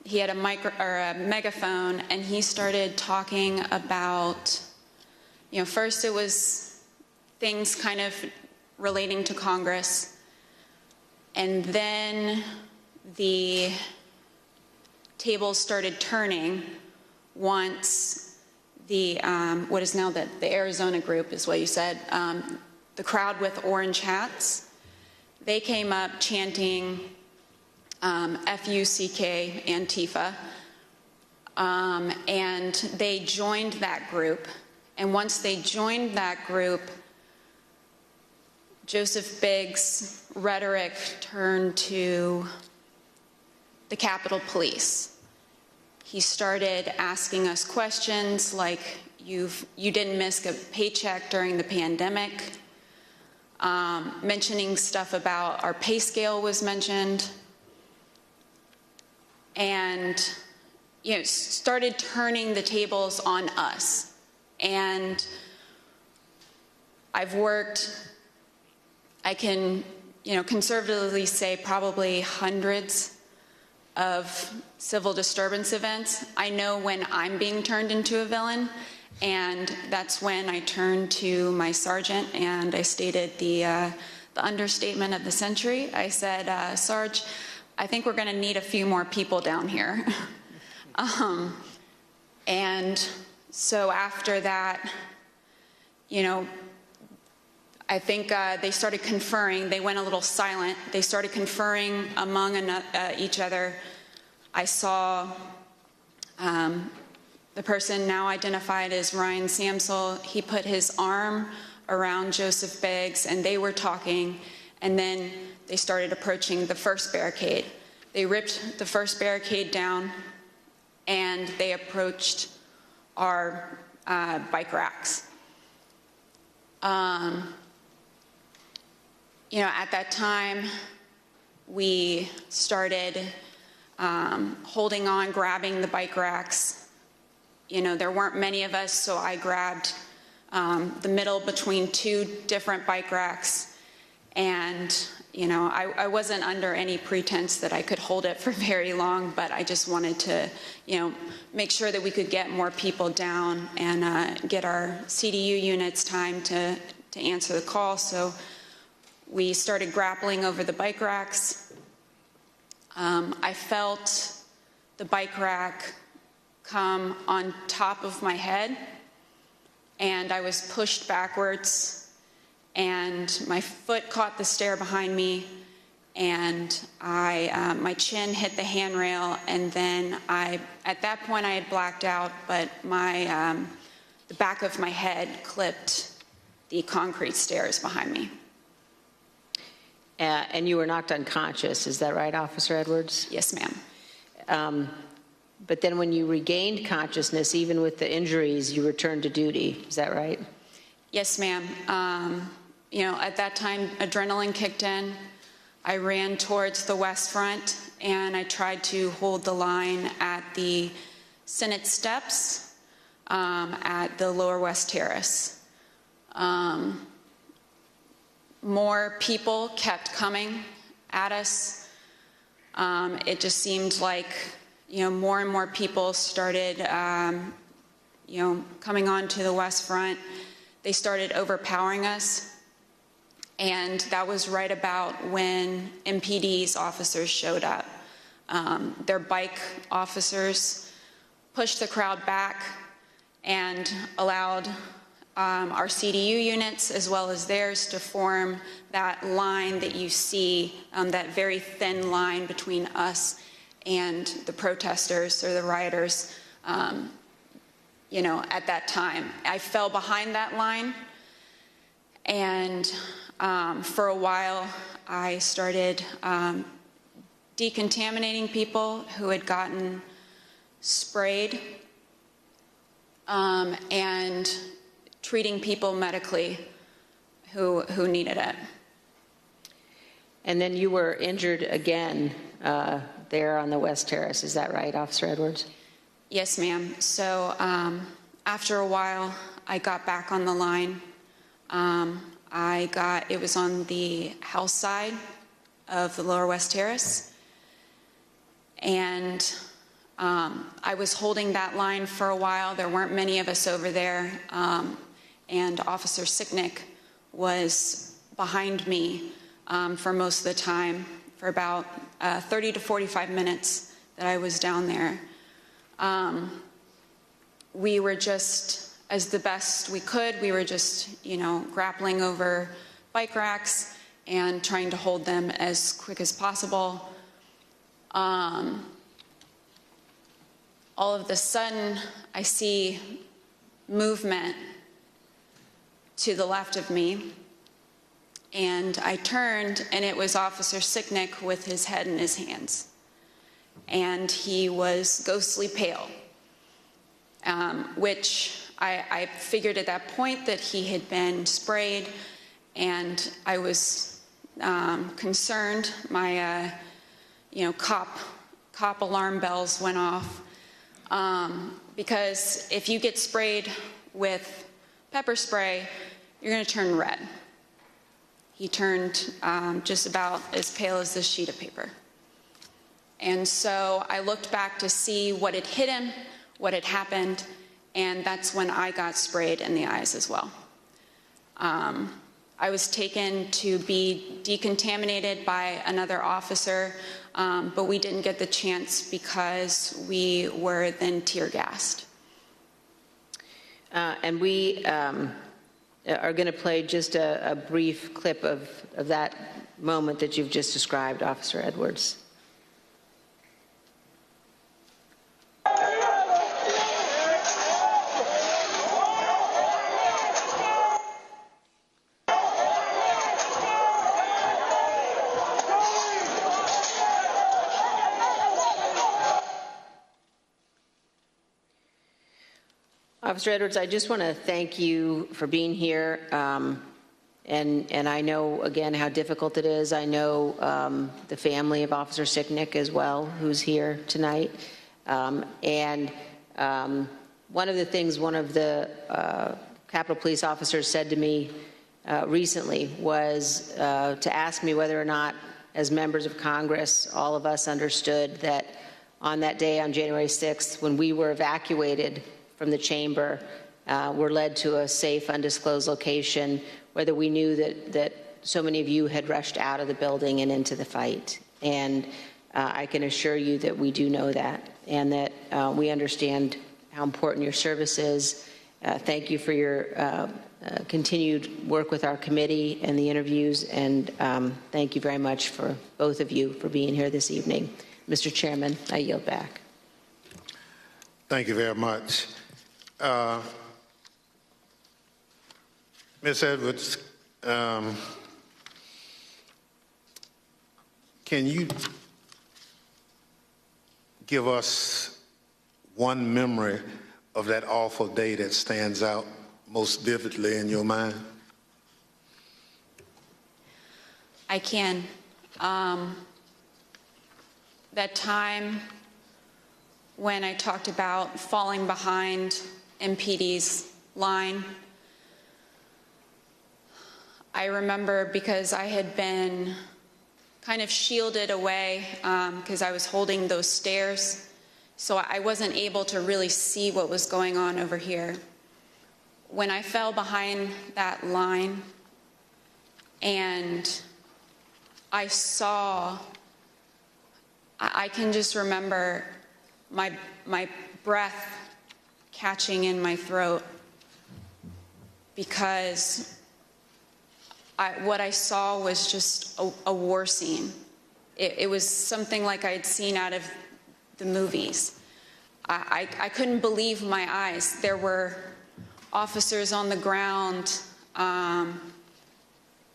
he had a megaphone, and he started talking about, first it was things kind of relating to Congress, and then the tables started turning once the, what is now the Arizona group is what you said, the crowd with orange hats, they came up chanting F-U-C-K, Antifa, and they joined that group. And once they joined that group, Joseph Biggs' rhetoric turned to the Capitol Police. He started asking us questions like, you didn't miss a paycheck during the pandemic. Mentioning stuff about our pay scale was mentioned. And, started turning the tables on us. And I've worked, I can, conservatively say probably hundreds of civil disturbance events. I know when I'm being turned into a villain, and that's when I turned to my sergeant and I stated the understatement of the century. I said, Sarge, I think we're going to need a few more people down here. And so after that, I think they started conferring. They went a little silent. They started conferring among each other. I saw the person now identified as Ryan Samsel. He put his arm around Joseph Biggs, and they were talking, and then they started approaching the first barricade. They ripped the first barricade down, and they approached our bike racks. At that time, we started holding on, grabbing the bike racks. There weren't many of us, so I grabbed the middle between 2 different bike racks. And, I wasn't under any pretense that I could hold it for very long, but I just wanted to, make sure that we could get more people down and get our CDU units time to answer the call. So we started grappling over the bike racks. I felt the bike rack come on top of my head, and I was pushed backwards, and my foot caught the stair behind me, and my chin hit the handrail, and then at that point I had blacked out, but the back of my head clipped the concrete stairs behind me. And you were knocked unconscious, is that right, Officer Edwards? Yes, ma'am. but then when you regained consciousness, even with the injuries, you returned to duty. Is that right? Yes, ma'am. At that time, adrenaline kicked in. I ran towards the West Front, and I tried to hold the line at the Senate steps at the Lower West Terrace. More people kept coming at us. It just seemed like, more and more people started, coming onto the West Front. They started overpowering us. And that was right about when MPD's officers showed up. Their bike officers pushed the crowd back and allowed our CDU units as well as theirs to form that line that you see, that very thin line between us and the protesters or the rioters, at that time. I fell behind that line, and for a while I started decontaminating people who had gotten sprayed and treating people medically who needed it. And then you were injured again there on the West Terrace. Is that right, Officer Edwards? Yes, ma'am. So after a while, I got back on the line. It was on the house side of the Lower West Terrace. And I was holding that line for a while. There weren't many of us over there. And Officer Sicknick was behind me for most of the time, for about 30 to 45 minutes that I was down there. We were just, as the best we could, we were just, grappling over bike racks and trying to hold them as quick as possible. All of a sudden, I see movement to the left of me, and I turned, and it was Officer Sicknick with his head in his hands. And he was ghostly pale, which I figured at that point that he had been sprayed, and I was concerned. My, cop alarm bells went off, because if you get sprayed with pepper spray, you're going to turn red. He turned just about as pale as this sheet of paper. And so I looked back to see what had hit him, what had happened, and that's when I got sprayed in the eyes as well. I was taken to be decontaminated by another officer, but we didn't get the chance because we were then tear gassed. And we are going to play just a brief clip of that moment that you've just described, Officer Edwards. Officer Edwards, I just want to thank you for being here. And I know, again, how difficult it is. I know the family of Officer Sicknick as well, who's here tonight. And one of the things one of the Capitol Police officers said to me recently was to ask me whether or not, as members of Congress, all of us understood that on that day, on January 6th, when we were evacuated from the chamber, were led to a safe, undisclosed location, whether we knew that so many of you had rushed out of the building and into the fight. And I can assure you that we do know that, and that we understand how important your service is. Thank you for your continued work with our committee and the interviews, and thank you very much for both of you for being here this evening. Mr. Chairman, I yield back. Thank you very much. Ms. Edwards, can you give us one memory of that awful day that stands out most vividly in your mind? I can. That time when I talked about falling behind MPD's line, I remember because I had been kind of shielded away because I was holding those stairs, so I wasn't able to really see what was going on over here. When I fell behind that line and I saw, I can just remember my breath catching in my throat because what I saw was just a war scene. It was something like I had seen out of the movies. I couldn't believe my eyes. There were officers on the ground,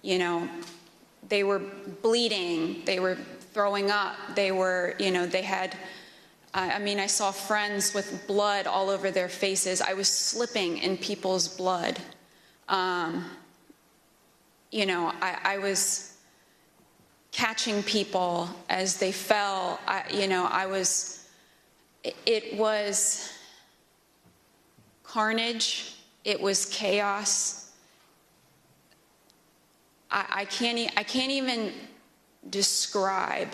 you know, they were bleeding, they were throwing up, they were, you know, they had, I mean, I saw friends with blood all over their faces. I was slipping in people's blood. You know, I was catching people as they fell. You know, it was carnage. It was chaos. I can't even describe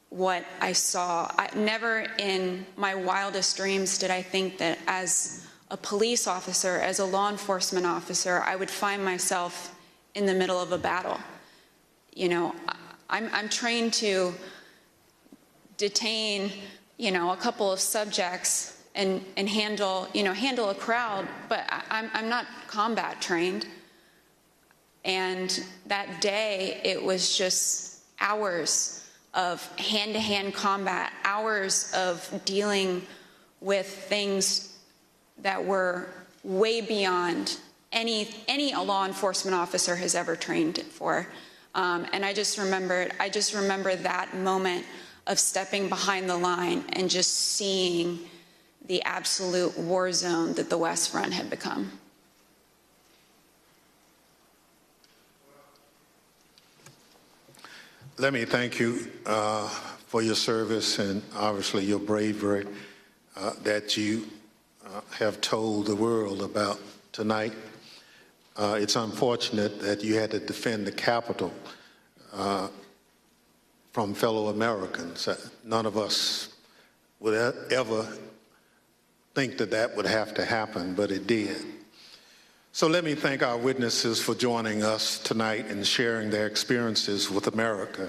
what I saw. Never in my wildest dreams did I think that as a police officer, as a law enforcement officer, I would find myself in the middle of a battle. You know, I'm trained to detain, you know, a couple of subjects and handle a crowd, but I'm not combat trained. And that day, it was just hours of hand-to-hand combat, hours of dealing with things that were way beyond any law enforcement officer has ever trained for. And I just remember that moment of stepping behind the line and just seeing the absolute war zone that the West Front had become. Let me thank you for your service and obviously your bravery that you have told the world about tonight. It's unfortunate that you had to defend the Capitol from fellow Americans. None of us would ever think that that would have to happen, but it did. So let me thank our witnesses for joining us tonight and sharing their experiences with America.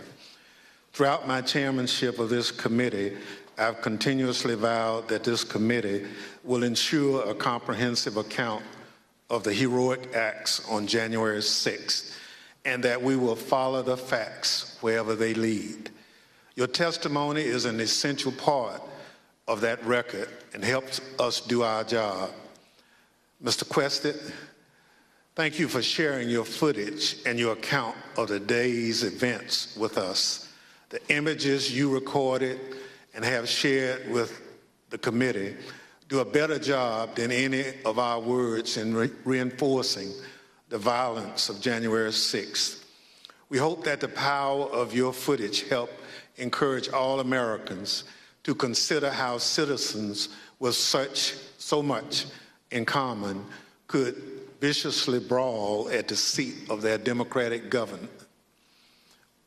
Throughout my chairmanship of this committee, I've continuously vowed that this committee will ensure a comprehensive account of the heroic acts on January 6th, and that we will follow the facts wherever they lead. Your testimony is an essential part of that record and helps us do our job. Mr. Quested, thank you for sharing your footage and your account of the day's events with us. The images you recorded and have shared with the committee do a better job than any of our words in reinforcing the violence of January 6th. We hope that the power of your footage help encourage all Americans to consider how citizens with so much in common could viciously brawl at the seat of their democratic government.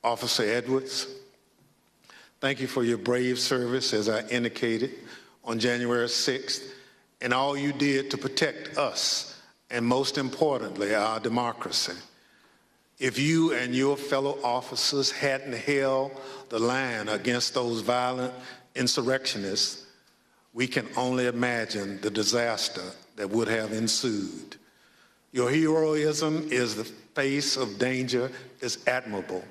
Officer Edwards, thank you for your brave service, as I indicated, on January 6th, and all you did to protect us, and most importantly, our democracy. If you and your fellow officers hadn't held the line against those violent insurrectionists, we can only imagine the disaster that would have ensued. Your heroism in the face of danger is admirable,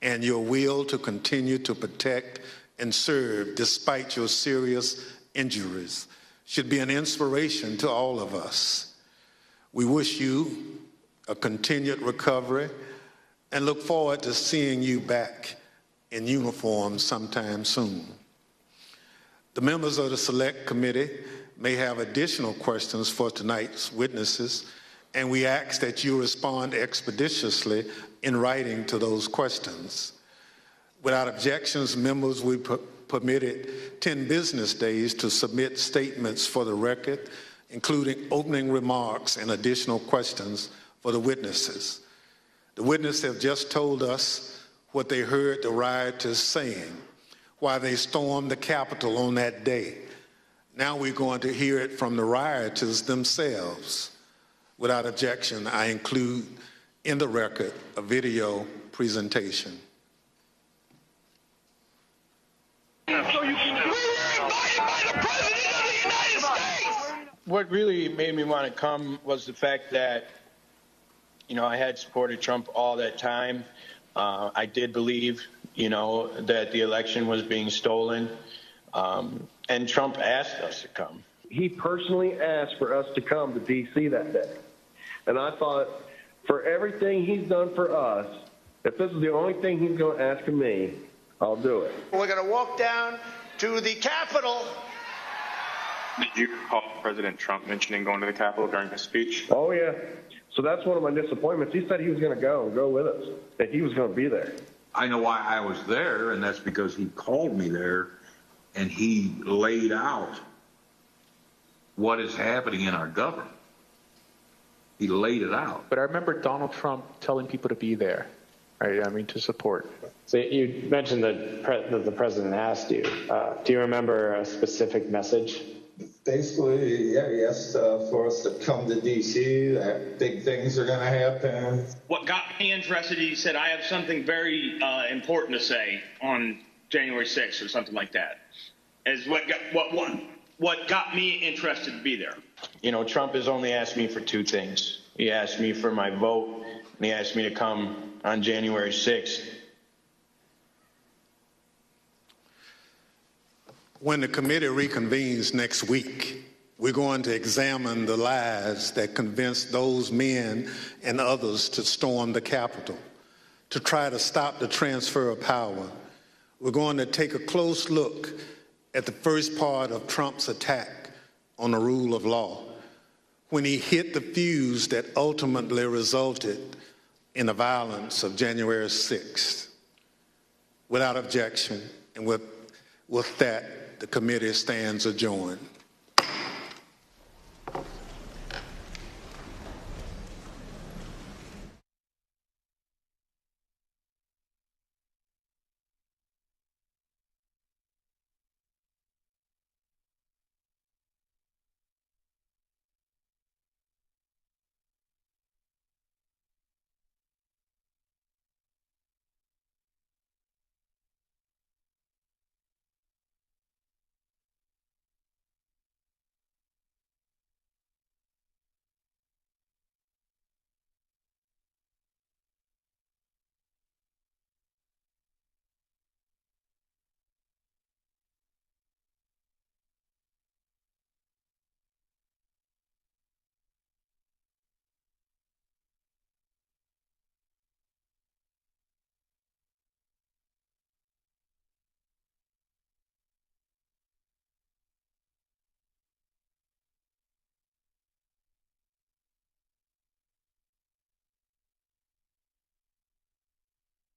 and your will to continue to protect and serve despite your serious injuries should be an inspiration to all of us. We wish you a continued recovery and look forward to seeing you back in uniform sometime soon. The members of the Select Committee may have additional questions for tonight's witnesses, and we ask that you respond expeditiously in writing to those questions. Without objections, members will be permitted 10 business days to submit statements for the record, including opening remarks and additional questions for the witnesses. The witnesses have just told us what they heard the rioters saying while they stormed the Capitol on that day. Now we're going to hear it from the rioters themselves. Without objection, I include in the record a video presentation. What really made me want to come was the fact that, I had supported Trump all that time. I did believe, that the election was being stolen, and Trump asked us to come. He personally asked for us to come to D.C. that day. And I thought, for everything he's done for us, if this is the only thing he's going to ask of me, I'll do it. We're going to walk down to the Capitol. Did you recall President Trump mentioning going to the Capitol during his speech? Oh, yeah. So that's one of my disappointments. He said he was going to go with us, that he was going to be there. I know why I was there, and that's because he called me there, and he laid out what is happening in our government. He laid it out. But I remember Donald Trump telling people to be there, right? I mean, to support. So you mentioned that the president asked you. Do you remember a specific message? Basically, yeah, he asked for us to come to D.C., that big things are going to happen. What got me interested, he said, I have something very important to say on January 6th or something like that, is what got me interested to be there. Trump has only asked me for two things. He asked me for my vote, and he asked me to come on January 6th. When the committee reconvenes next week, we're going to examine the lies that convinced those men and others to storm the Capitol, to try to stop the transfer of power. We're going to take a close look at the first part of Trump's attack on the rule of law, when he hit the fuse that ultimately resulted in the violence of January 6th. Without objection, and with that, the committee stands adjourned.